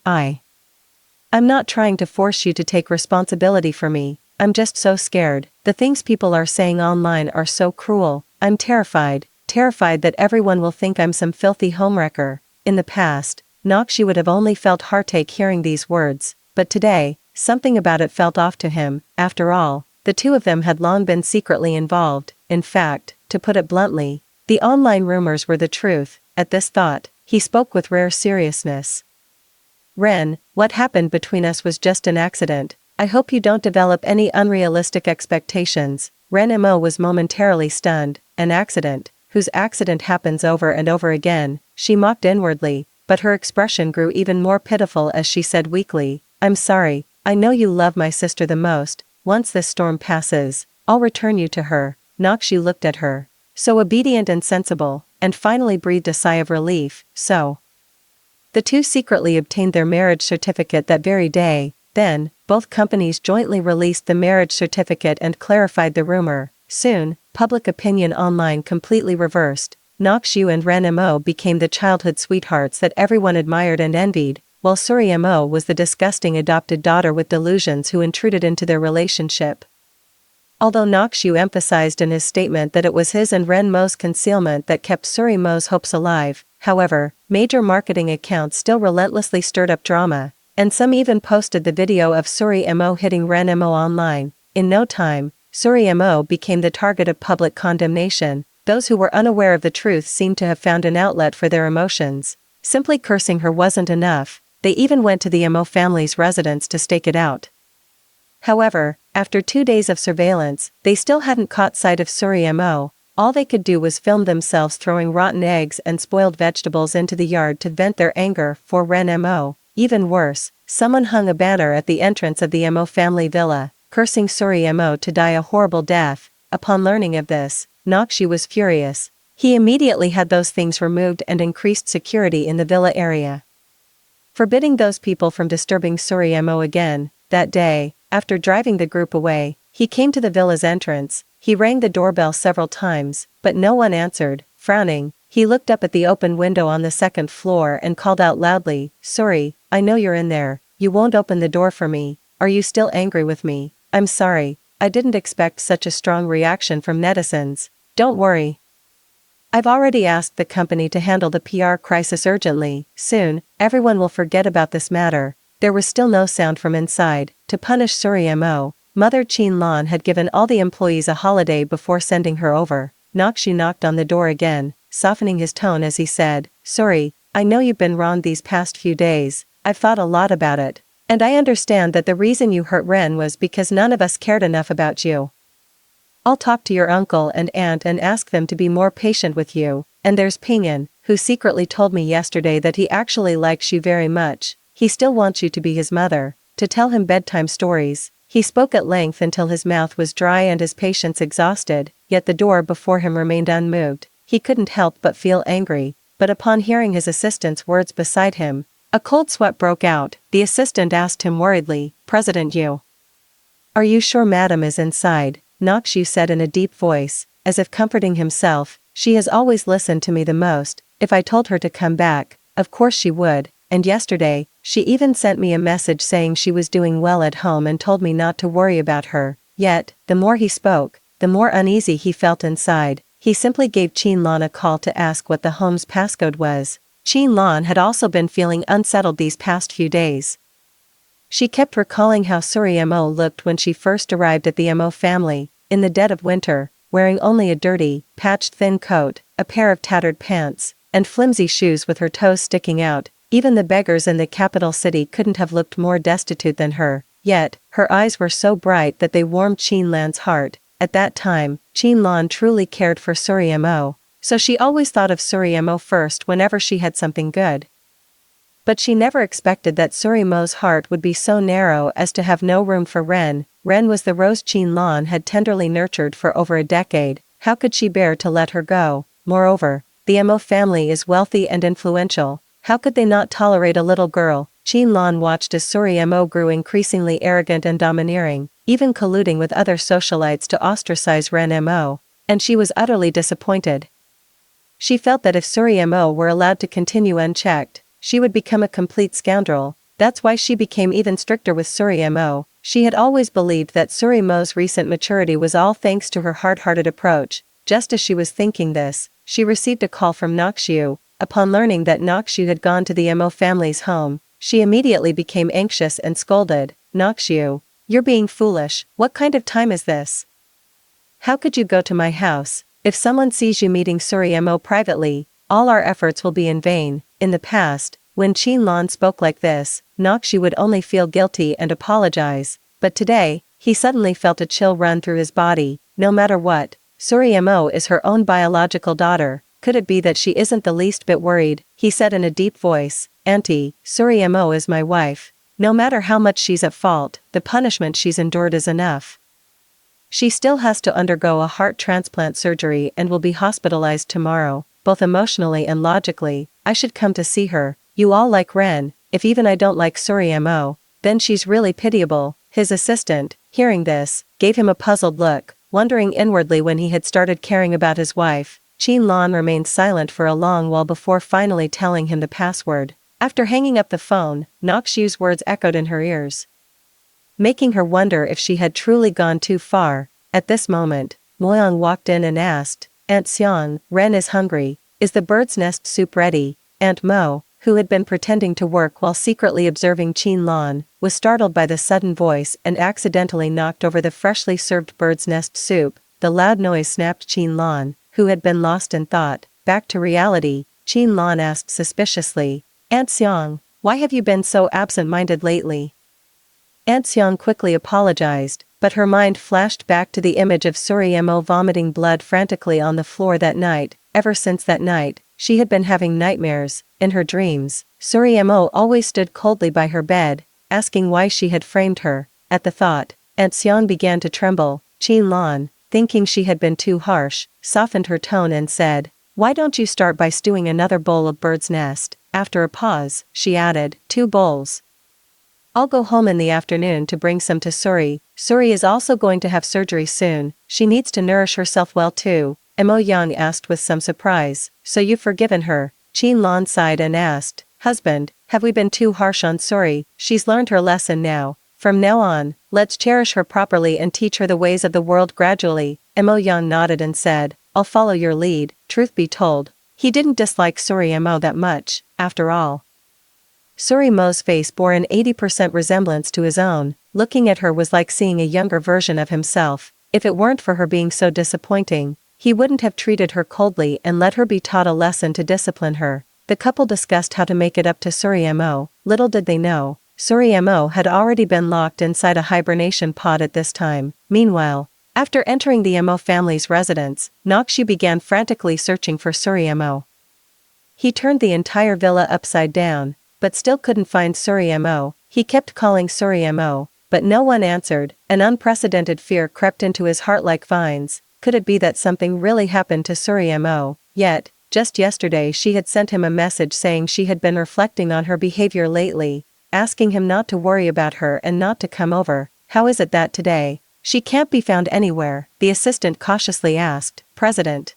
I'm not trying to force you to take responsibility for me. I'm just so scared. The things people are saying online are so cruel. I'm terrified that everyone will think I'm some filthy homewrecker." In the past, Nakshu would have only felt heartache hearing these words, but today, something about it felt off to him. After all, the two of them had long been secretly involved. In fact, to put it bluntly, the online rumors were the truth. At this thought, he spoke with rare seriousness. "Ren, what happened between us was just an accident. I hope you don't develop any unrealistic expectations." Ren Mo was momentarily stunned. "An accident? Whose accident happens over and over again?" She mocked inwardly, but her expression grew even more pitiful as she said weakly, "I'm sorry, I know you love my sister the most. Once this storm passes, I'll return you to her." Nakshu looked at her, so obedient and sensible, and finally breathed a sigh of relief. So the two secretly obtained their marriage certificate that very day. Then, both companies jointly released the marriage certificate and clarified the rumor. Soon, public opinion online completely reversed. Nakshu and Ren Mo became the childhood sweethearts that everyone admired and envied, while Suri Mo was the disgusting adopted daughter with delusions who intruded into their relationship. Although Nakshu emphasized in his statement that it was his and Ren Mo's concealment that kept Suri Mo's hopes alive, however, major marketing accounts still relentlessly stirred up drama, and some even posted the video of Suri Mo hitting Ren Mo online. In no time, Suri Mo became the target of public condemnation. Those who were unaware of the truth seemed to have found an outlet for their emotions. Simply cursing her wasn't enough, they even went to the Mo family's residence to stake it out. However, after 2 days of surveillance, they still hadn't caught sight of Suri Mo. All they could do was film themselves throwing rotten eggs and spoiled vegetables into the yard to vent their anger for Ren Mo. Even worse, someone hung a banner at the entrance of the Mo family villa, cursing Suri Mo to die a horrible death. Upon learning of this, Nakshu was furious. He immediately had those things removed and increased security in the villa area, forbidding those people from disturbing Suri Mo again. That day, after driving the group away, he came to the villa's entrance. He rang the doorbell several times, but no one answered. Frowning, he looked up at the open window on the second floor and called out loudly, "Suri, I know you're in there. You won't open the door for me. Are you still angry with me?" "I'm sorry. I didn't expect such a strong reaction from netizens. Don't worry. I've already asked the company to handle the PR crisis urgently. Soon, everyone will forget about this matter. There was still no sound from inside. To punish Suri Mo, Mother Chin Lan had given all the employees a holiday before sending her over. Nakshu knocked on the door again, softening his tone as he said, "Sorry, I know you've been wrong these past few days. I've thought a lot about it. And I understand that the reason you hurt Ren was because none of us cared enough about you. I'll talk to your uncle and aunt and ask them to be more patient with you. And there's Pingyan, who secretly told me yesterday that he actually likes you very much. He still wants you to be his mother, to tell him bedtime stories." He spoke at length until his mouth was dry and his patience exhausted, yet the door before him remained unmoved. He couldn't help but feel angry, but upon hearing his assistant's words beside him, a cold sweat broke out. The assistant asked him worriedly, "President Yu, are you sure Madam is inside?" Nakshu said in a deep voice, as if comforting himself, "She has always listened to me the most. If I told her to come back, of course she would, and yesterday, she even sent me a message saying she was doing well at home and told me not to worry about her." Yet, the more he spoke, the more uneasy he felt inside. He simply gave Chin Lan a call to ask what the home's passcode was. Chin Lan had also been feeling unsettled these past few days. She kept recalling how Suri Mo looked when she first arrived at the Mo family, in the dead of winter, wearing only a dirty, patched thin coat, a pair of tattered pants, and flimsy shoes with her toes sticking out. Even the beggars in the capital city couldn't have looked more destitute than her. Yet, her eyes were so bright that they warmed Chin Lan's heart. At that time, Chin Lan truly cared for Suri Mo, so she always thought of Suri Mo first whenever she had something good. But she never expected that Suri Mo's heart would be so narrow as to have no room for Ren. Ren was the rose Chin Lan had tenderly nurtured for over a decade. How could she bear to let her go? Moreover, the Mo family is wealthy and influential. How could they not tolerate a little girl? Chin Lan watched as Suri Mo grew increasingly arrogant and domineering, even colluding with other socialites to ostracize Ren Mo, and she was utterly disappointed. She felt that if Suri Mo were allowed to continue unchecked, she would become a complete scoundrel. That's why she became even stricter with Suri Mo. She had always believed that Suri Mo's recent maturity was all thanks to her hard-hearted approach. Just as she was thinking this, she received a call from Nakshu. Upon learning that Nakshu had gone to the Mo family's home, she immediately became anxious and scolded. "Nakshu, you're being foolish. What kind of time is this? How could you go to my house? If someone sees you meeting Suri Mo privately, all our efforts will be in vain." In the past, when Chin Lan spoke like this, Nakshu would only feel guilty and apologize. But today, he suddenly felt a chill run through his body. No matter what, Suri Mo is her own biological daughter. Could it be that she isn't the least bit worried? He said in a deep voice, "Auntie, Suri Mo is my wife. No matter how much she's at fault, the punishment she's endured is enough. She still has to undergo a heart transplant surgery and will be hospitalized tomorrow, both emotionally and logically. I should come to see her. You all like Ren. If even I don't like Suri Mo, then she's really pitiable." His assistant, hearing this, gave him a puzzled look, wondering inwardly when he had started caring about his wife. Chin Lan remained silent for a long while before finally telling him the password. After hanging up the phone, Nakshu's words echoed in her ears, making her wonder if she had truly gone too far. At this moment, Moyang walked in and asked, "Aunt Xiang, Ren is hungry. Is the bird's nest soup ready?" Aunt Mo, who had been pretending to work while secretly observing Chin Lan, was startled by the sudden voice and accidentally knocked over the freshly served bird's nest soup. The loud noise snapped Chin Lan, who had been lost in thought, back to reality. Chin Lan asked suspiciously, "Aunt Xiang, why have you been so absent-minded lately?" Aunt Xiang quickly apologized, but her mind flashed back to the image of Suri Mo vomiting blood frantically on the floor that night. Ever since that night, she had been having nightmares. In her dreams, Suri Mo always stood coldly by her bed, asking why she had framed her. At the thought, Aunt Xiang began to tremble. Chin Lan, thinking she had been too harsh, softened her tone and said, "Why don't you start by stewing another bowl of bird's nest?" After a pause, she added, "2 bowls. I'll go home in the afternoon to bring some to Suri. Suri is also going to have surgery soon. She needs to nourish herself well too." Mo Yang asked with some surprise, "So you've forgiven her?" Chin Lan sighed and asked, "Husband, have we been too harsh on Suri? She's learned her lesson now. From now on, let's cherish her properly and teach her the ways of the world gradually. Mo Young nodded and said, I'll follow your lead. Truth be told, he didn't dislike Suri Mo that much, after all. Suri Mo's face bore an 80% resemblance to his own. Looking at her was like seeing a younger version of himself. If it weren't for her being so disappointing, he wouldn't have treated her coldly and let her be taught a lesson to discipline her. The couple discussed how to make it up to Suri Mo. Little did they know, Suri Mo had already been locked inside a hibernation pod at this time. Meanwhile, after entering the Mo family's residence, Nokshu began frantically searching for Suri Mo. He turned the entire villa upside down, but still couldn't find Suri Mo. He kept calling Suri Mo, but no one answered. An unprecedented fear crept into his heart like vines. Could it be that something really happened to Suri Mo? Yet, just yesterday she had sent him a message saying she had been reflecting on her behavior lately, asking him not to worry about her and not to come over. How is it that today, she can't be found anywhere? The assistant cautiously asked. President,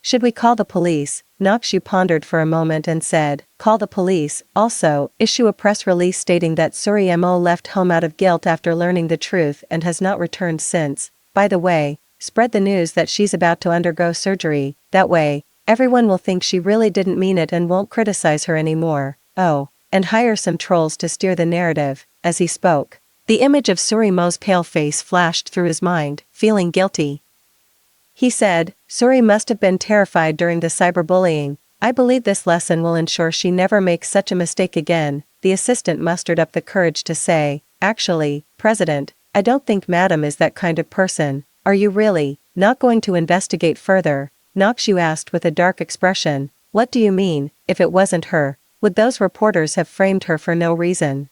should we call the police? Nokshu pondered for a moment and said, call the police. Also, issue a press release stating that Suri Mo left home out of guilt after learning the truth and has not returned since. By the way, spread the news that she's about to undergo surgery. That way, everyone will think she really didn't mean it and won't criticize her anymore. Oh, and hire some trolls to steer the narrative. As he spoke, the image of Suri Mo's pale face flashed through his mind. Feeling guilty, he said, Suri must have been terrified during the cyberbullying. I believe this lesson will ensure she never makes such a mistake again. The assistant mustered up the courage to say, actually, President, I don't think Madam is that kind of person. Are you really not going to investigate further? Nokshu asked with a dark expression. What do you mean? If it wasn't her, would those reporters have framed her for no reason?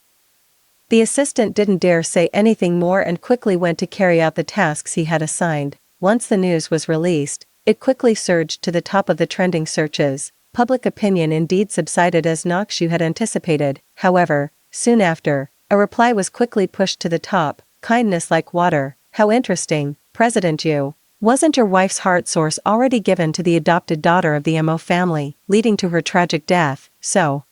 The assistant didn't dare say anything more and quickly went to carry out the tasks he had assigned. Once the news was released, it quickly surged to the top of the trending searches. Public opinion indeed subsided as Nokshu had anticipated. However, soon after, a reply was quickly pushed to the top. Kindness like water. How interesting, President. Wasn't your wife's heart source already given to the adopted daughter of the Mo family, leading to her tragic death? So,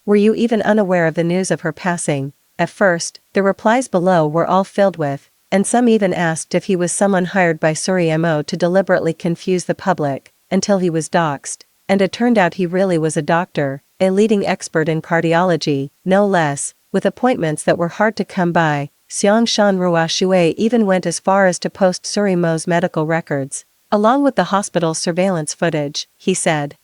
were you even unaware of the news of her passing? At first, the replies below were all filled with, and some even asked if he was someone hired by Suri Mo to deliberately confuse the public, until he was doxxed, and it turned out he really was a doctor, a leading expert in cardiology, no less, with appointments that were hard to come by. Xiang Shanrua Shui even went as far as to post Suri Mo's medical records, along with the hospital surveillance footage. He said,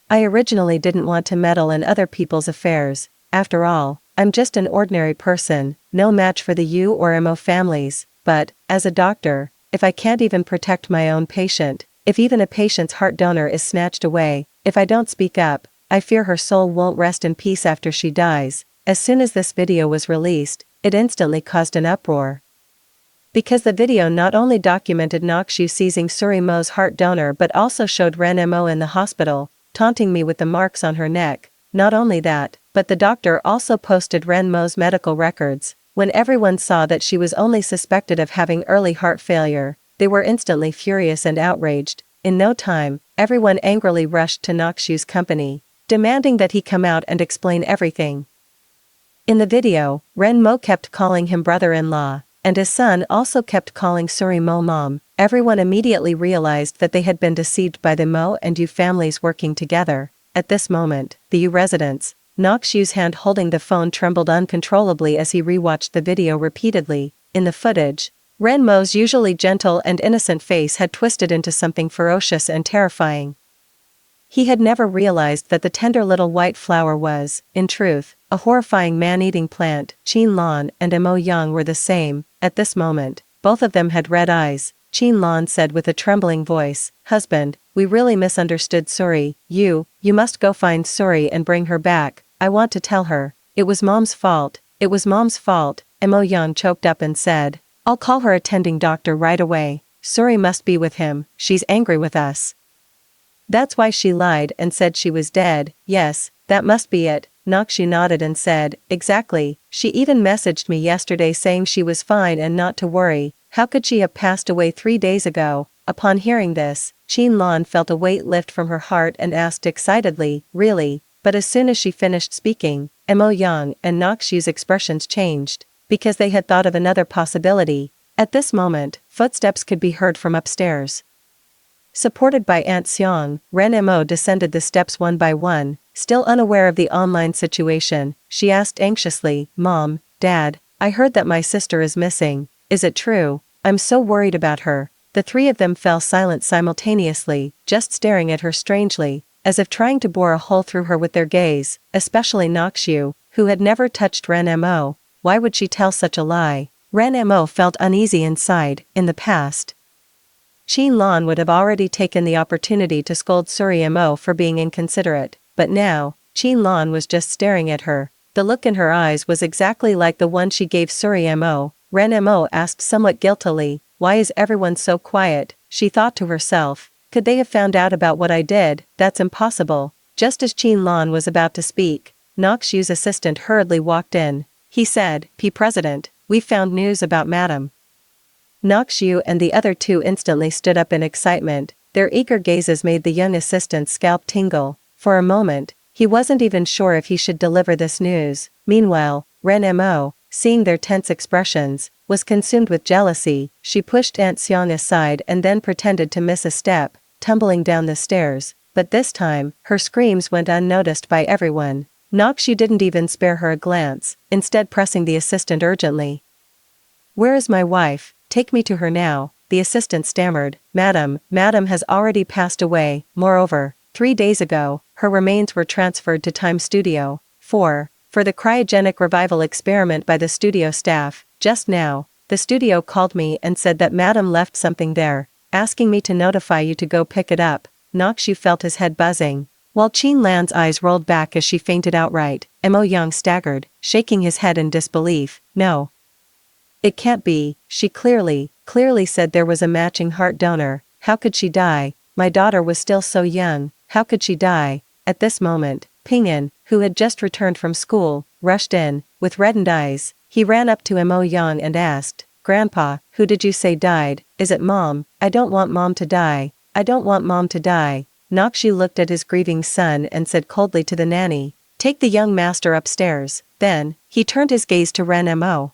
I originally didn't want to meddle in other people's affairs. After all, I'm just an ordinary person, no match for the U or Mo families, but, as a doctor, if I can't even protect my own patient, if even a patient's heart donor is snatched away, if I don't speak up, I fear her soul won't rest in peace after she dies. As soon as this video was released, it instantly caused an uproar. Because the video not only documented Nokshu seizing Suri Mo's heart donor but also showed Ren Mo in the hospital, taunting me with the marks on her neck. Not only that, but the doctor also posted Ren Mo's medical records. When everyone saw that she was only suspected of having early heart failure, they were instantly furious and outraged. In no time, everyone angrily rushed to Nokshu's company, demanding that he come out and explain everything. In the video, Ren Mo kept calling him brother-in-law, and his son also kept calling Suri Mo mom. Everyone immediately realized that they had been deceived by the Mo and Yu families working together. At this moment, the Yu residence, Nokshu's hand holding the phone trembled uncontrollably as he rewatched the video repeatedly. In the footage, Ren Mo's usually gentle and innocent face had twisted into something ferocious and terrifying. He had never realized that the tender little white flower was, in truth, a horrifying man-eating plant. Qin Lan and Mo Yang were the same. At this moment, both of them had red eyes. Qin Lan said with a trembling voice, Husband, we really misunderstood Suri. You must go find Suri and bring her back. I want to tell her. It was Mom's fault. It was Mom's fault. Mo Yang choked up and said, I'll call her attending doctor right away. Suri must be with him. She's angry with us. That's why she lied and said she was dead. Yes, that must be it. Nokshu nodded and said, Exactly. She even messaged me yesterday saying she was fine and not to worry. How could she have passed away 3 days ago? Upon hearing this, Qin Lan felt a weight lift from her heart and asked excitedly, Really? But as soon as she finished speaking, Mo Yang and Noxu's expressions changed, because they had thought of another possibility. At this moment, footsteps could be heard from upstairs. Supported by Aunt Xiong, Ren Mo descended the steps one by one. Still unaware of the online situation, she asked anxiously, "Mom, Dad, I heard that my sister is missing. Is it true? I'm so worried about her." The three of them fell silent simultaneously, just staring at her strangely, as if trying to bore a hole through her with their gaze, especially Noxu, who had never touched Ren Mo. Why would she tell such a lie? Ren Mo felt uneasy inside. In the past, Qin Lan would have already taken the opportunity to scold Suri Mo for being inconsiderate, but now, Qin Lan was just staring at her. The look in her eyes was exactly like the one she gave Suri Mo. Ren Mo asked somewhat guiltily, "Why is everyone so quiet?" She thought to herself, "Could they have found out about what I did? That's impossible." Just as Qin Lan was about to speak, Noxu's assistant hurriedly walked in. He said, "P. President, we found news about Madam." Noxu and the other two instantly stood up in excitement. Their eager gazes made the young assistant's scalp tingle. For a moment, he wasn't even sure if he should deliver this news. Meanwhile, Ren Mo, seeing their tense expressions, was consumed with jealousy. She pushed Aunt Xiong aside and then pretended to miss a step, tumbling down the stairs. But this time, her screams went unnoticed by everyone. Noxu didn't even spare her a glance, instead pressing the assistant urgently. "Where is my wife? Take me to her now," the assistant stammered. Madam has already passed away. Moreover, 3 days ago, her remains were transferred to Time Studio 4 for the cryogenic revival experiment by the studio staff. Just now, the studio called me and said that Madam left something there, asking me to notify you to go pick it up." Noxu felt his head buzzing, while Qin Lan's eyes rolled back as she fainted outright. Mo Yang staggered, shaking his head in disbelief. "No. It can't be, she clearly said there was a matching heart donor. How could she die? My daughter was still so young, how could she die?" At this moment, Ping'an, who had just returned from school, rushed in. With reddened eyes, he ran up to Mo Yang and asked, "Grandpa, who did you say died? Is it Mom? I don't want Mom to die. I don't want Mom to die." Noxu looked at his grieving son and said coldly to the nanny, "Take the young master upstairs." Then, he turned his gaze to Ren Mo.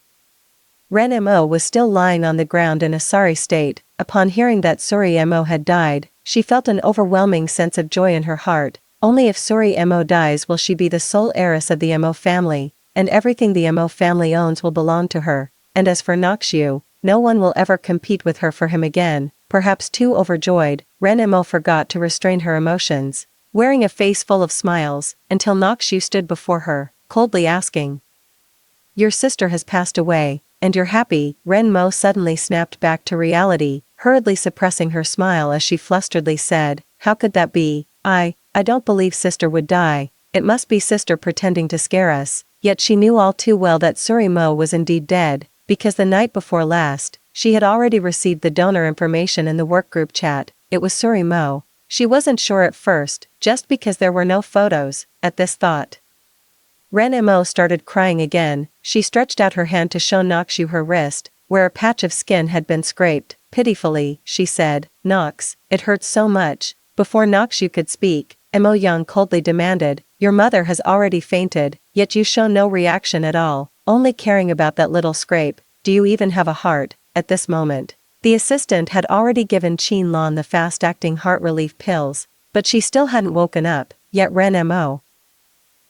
Ren Mo was still lying on the ground in a sorry state. Upon hearing that Suri Mo had died, she felt an overwhelming sense of joy in her heart. Only if Suri Mo dies will she be the sole heiress of the Mo family, and everything the Mo family owns will belong to her. And as for Noxu, no one will ever compete with her for him again. Perhaps too overjoyed, Ren Mo forgot to restrain her emotions, wearing a face full of smiles, until Noxu stood before her, coldly asking, "Your sister has passed away, and you're happy?" Ren Mo suddenly snapped back to reality, hurriedly suppressing her smile as she flusteredly said, "How could that be? I don't believe sister would die. It must be sister pretending to scare us." Yet she knew all too well that Suri Mo was indeed dead, because the night before last, she had already received the donor information in the workgroup chat. It was Suri Mo. She wasn't sure at first, just because there were no photos. At this thought, Ren Mo started crying again. She stretched out her hand to show Noxu her wrist, where a patch of skin had been scraped. Pitifully, she said, "Nox, it hurts so much." Before Noxu could speak, Mo Yang coldly demanded, "Your mother has already fainted, yet you show no reaction at all, only caring about that little scrape. Do you even have a heart?" At this moment, the assistant had already given Qin Lan the fast-acting heart relief pills, but she still hadn't woken up. Yet Ren Mo,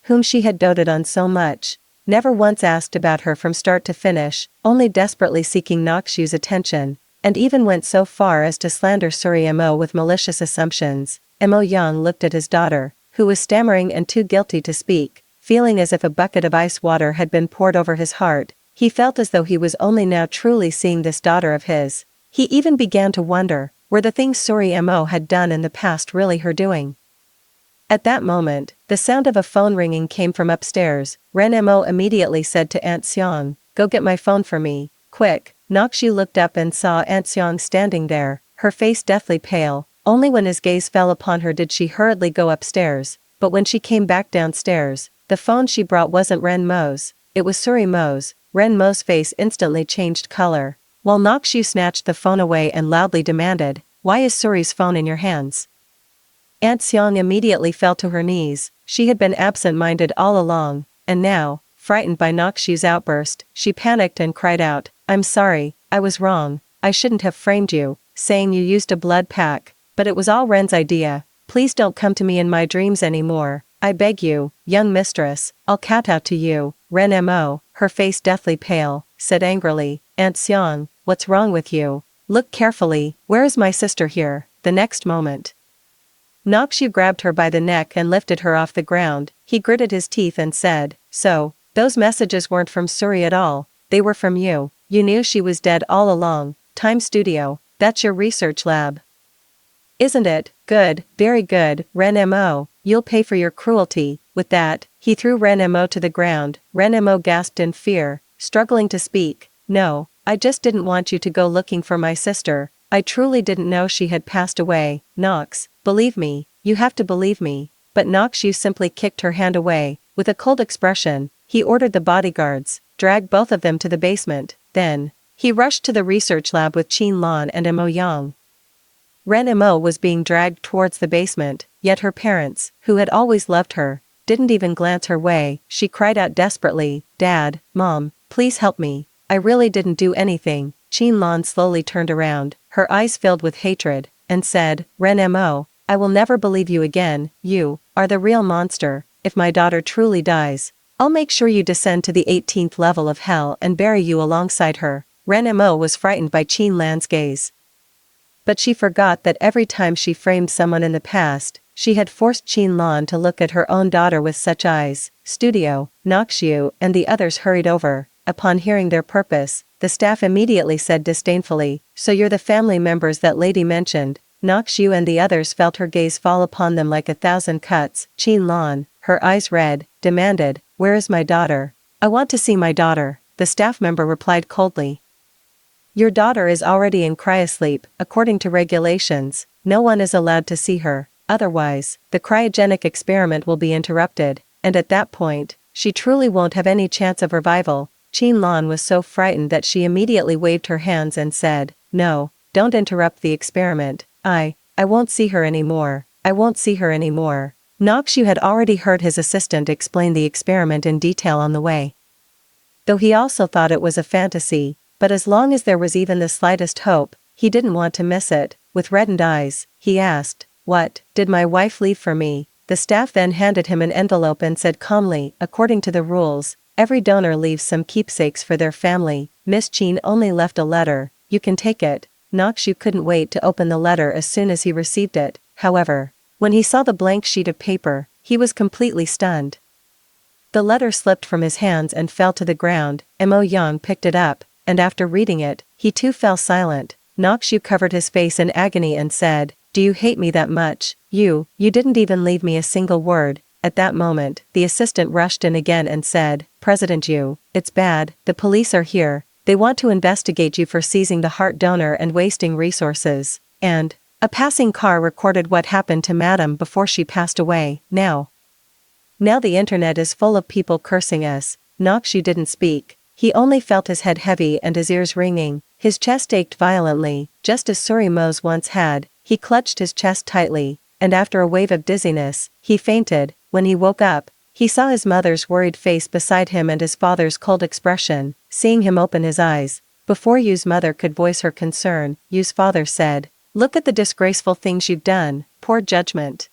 whom she had doted on so much, never once asked about her from start to finish, only desperately seeking Noxu's attention, and even went so far as to slander Suri Mo with malicious assumptions. Mo Yang looked at his daughter, who was stammering and too guilty to speak, feeling as if a bucket of ice water had been poured over his heart. He felt as though he was only now truly seeing this daughter of his. He even began to wonder, were the things Suri Mo had done in the past really her doing? At that moment, the sound of a phone ringing came from upstairs. Ren Mo immediately said to Aunt Xiong, "Go get my phone for me, quick." Noxu looked up and saw Aunt Xiong standing there, her face deathly pale. Only when his gaze fell upon her did she hurriedly go upstairs, but when she came back downstairs, the phone she brought wasn't Ren Mo's, it was Suri Mo's. Ren Mo's face instantly changed color, while Noxu snatched the phone away and loudly demanded, "Why is Suri's phone in your hands?" Aunt Xiong immediately fell to her knees. She had been absent-minded all along. and now, frightened by Nokshu's outburst, she panicked and cried out, "I'm sorry, I was wrong, I shouldn't have framed you, saying you used a blood pack, but it was all Ren's idea. Please don't come to me in my dreams anymore, I beg you, young mistress, I'll kowtow to you." Ren Mo, her face deathly pale, said angrily, "Aunt Xiang, what's wrong with you? Look carefully, where is my sister here?" The next moment, Nokshu grabbed her by the neck and lifted her off the ground. He gritted his teeth and said, "So, those messages weren't from Suri at all, they were from you. You knew she was dead all along. Time Studio, that's your research lab, isn't it? Good, very good, Ren Mo, you'll pay for your cruelty." With that, he threw Ren Mo to the ground. Ren Mo gasped in fear, struggling to speak. "No, I just didn't want you to go looking for my sister. I truly didn't know she had passed away. Nox, believe me, you have to believe me." But Nokshu simply kicked her hand away. With a cold expression, he ordered the bodyguards, drag both of them to the basement. Then, he rushed to the research lab with Qin Lan and Mo Yang. Ren Mo was being dragged towards the basement, yet her parents, who had always loved her, didn't even glance her way. She cried out desperately, "Dad, Mom, please help me. I really didn't do anything." Qin Lan slowly turned around, her eyes filled with hatred, and said, "Ren Mo, I will never believe you again. You are the real monster. If my daughter truly dies, I'll make sure you descend to the 18th level of hell and bury you alongside her." Ren Mo was frightened by Qin Lan's gaze. But she forgot that every time she framed someone in the past, she had forced Qin Lan to look at her own daughter with such eyes. Studio, Nokshu and the others hurried over. Upon hearing their purpose, the staff immediately said disdainfully, "So you're the family members that lady mentioned." Nokshu and the others felt her gaze fall upon them like 1,000 cuts. Qin Lan, her eyes red, demanded, "Where is my daughter? I want to see my daughter." The staff member replied coldly, "Your daughter is already in cryosleep. According to regulations, no one is allowed to see her, otherwise, the cryogenic experiment will be interrupted, and at that point, she truly won't have any chance of revival." Qin Lan was so frightened that she immediately waved her hands and said, "No, don't interrupt the experiment. I won't see her anymore. I won't see her anymore." Nokshu had already heard his assistant explain the experiment in detail on the way. Though he also thought it was a fantasy, but as long as there was even the slightest hope, he didn't want to miss it. With reddened eyes, he asked, "What, did my wife leave for me?" The staff then handed him an envelope and said calmly, "According to the rules, every donor leaves some keepsakes for their family. Miss Qin only left a letter. You can take it." Nokshu couldn't wait to open the letter as soon as he received it. However, when he saw the blank sheet of paper, he was completely stunned. The letter slipped from his hands and fell to the ground. Mo Yang picked it up, and after reading it, he too fell silent. Nokshu covered his face in agony and said, "Do you hate me that much? You didn't even leave me a single word." At that moment, the assistant rushed in again and said, "President Yu, it's bad, the police are here. They want to investigate you for seizing the heart donor and wasting resources. And a passing car recorded what happened to Madam before she passed away. Now the internet is full of people cursing us." Nokshu didn't speak. He only felt his head heavy and his ears ringing. His chest ached violently, just as Surimo's once had. He clutched his chest tightly, and after a wave of dizziness, he fainted. When he woke up, he saw his mother's worried face beside him and his father's cold expression. Seeing him open his eyes, before Yu's mother could voice her concern, Yu's father said, "Look at the disgraceful things you've done. Poor judgment.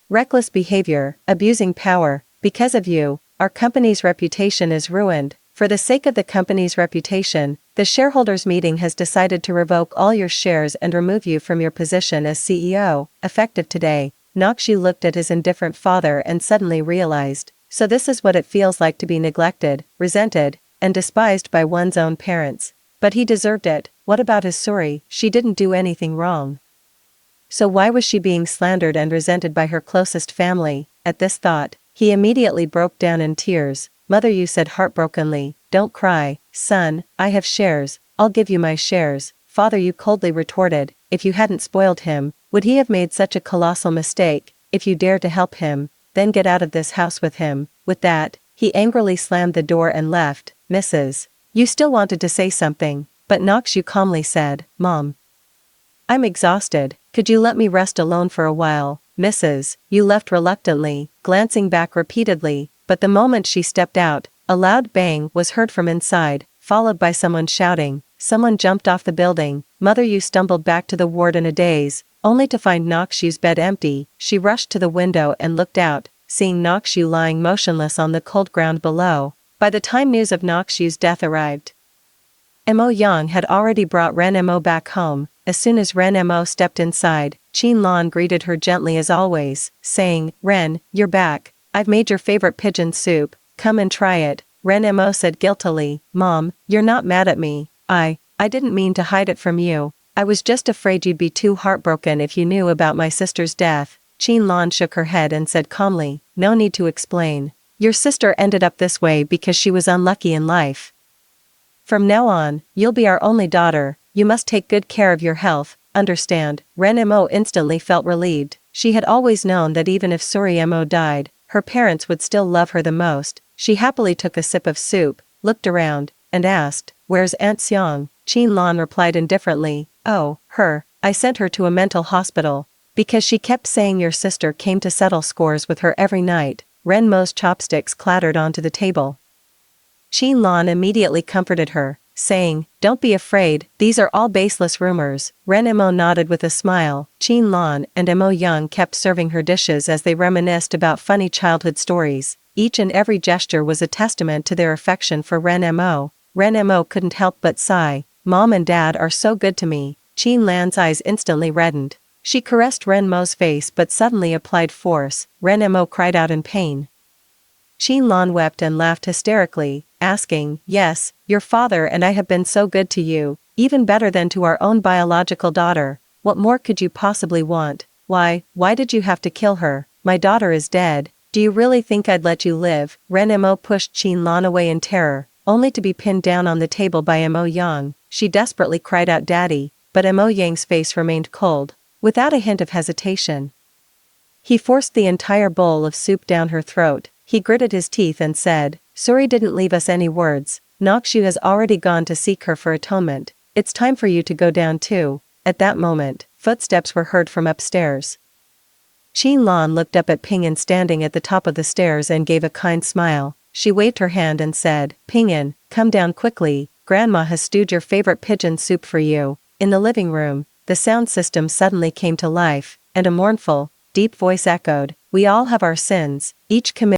Reckless behavior, abusing power. Because of you, our company's reputation is ruined. For the sake of the company's reputation, the shareholders meeting has decided to revoke all your shares and remove you from your position as CEO, effective today." Nokshu looked at his indifferent father and suddenly realized, so this is what it feels like to be neglected, resented, and despised by one's own parents. But he deserved it. What about his Suri? She didn't do anything wrong. So why was she being slandered and resented by her closest family? At this thought, he immediately broke down in tears. Mother Yu said heartbrokenly, "Don't cry, son, I have shares, I'll give you my shares." Father Yu coldly retorted, "If you hadn't spoiled him, would he have made such a colossal mistake? If you dare to help him, then get out of this house with him." With that, he angrily slammed the door and left. Mrs. Yu still wanted to say something, but Nokshu calmly said, "Mom, I'm exhausted, could you let me rest alone for a while?" Mrs. Yu left reluctantly, glancing back repeatedly. but the moment she stepped out, a loud bang was heard from inside, followed by someone shouting, "Someone jumped off the building." Mother Yu stumbled back to the ward in a daze, only to find Noxu's bed empty. She rushed to the window and looked out, seeing Noxu lying motionless on the cold ground below. By the time news of Noxu's death arrived, Mo Yang had already brought Ren Mo back home. As soon as Ren Mo stepped inside, Qin Lan greeted her gently as always, saying, "Ren, you're back. I've made your favorite pigeon soup, come and try it." Ren Mo said guiltily, "Mom, you're not mad at me. I didn't mean to hide it from you. I was just afraid you'd be too heartbroken if you knew about my sister's death." Qin Lan shook her head and said calmly, "No need to explain. Your sister ended up this way because she was unlucky in life. From now on, you'll be our only daughter. You must take good care of your health, understand?" Ren Mo instantly felt relieved. She had always known that even if Suri Mo died, her parents would still love her the most. She happily took a sip of soup, looked around, and asked, "Where's Aunt Xiang?" Qin Lan replied indifferently, "Oh, her. I sent her to a mental hospital, because she kept saying your sister came to settle scores with her every night." Ren Mo's chopsticks clattered onto the table. Qin Lan immediately comforted her, saying, "Don't be afraid, these are all baseless rumors." Ren Mo nodded with a smile. Qin Lan and Mo Yang kept serving her dishes as they reminisced about funny childhood stories. Each and every gesture was a testament to their affection for Ren Mo. Ren Mo couldn't help but sigh, "Mom and Dad are so good to me." Qin Lan's eyes instantly reddened. She caressed Ren Mo's face but suddenly applied force. Ren Mo cried out in pain. Qin Lan wept and laughed hysterically, asking, "Yes, your father and I have been so good to you, even better than to our own biological daughter. What more could you possibly want? Why did you have to kill her? My daughter is dead. Do you really think I'd let you live?" Ren Mo pushed Qin Lan away in terror, only to be pinned down on the table by Mo Yang. She desperately cried out "Daddy," but Mo Yang's face remained cold. Without a hint of hesitation, he forced the entire bowl of soup down her throat. He gritted his teeth and said, "Suri didn't leave us any words. Noxu has already gone to seek her for atonement. It's time for you to go down too." At that moment, footsteps were heard from upstairs. Qin Lan looked up at Ping'an standing at the top of the stairs and gave a kind smile. She waved her hand and said, "Ping'an, come down quickly. Grandma has stewed your favorite pigeon soup for you." In the living room, the sound system suddenly came to life, and a mournful, deep voice echoed, "We all have our sins, each commit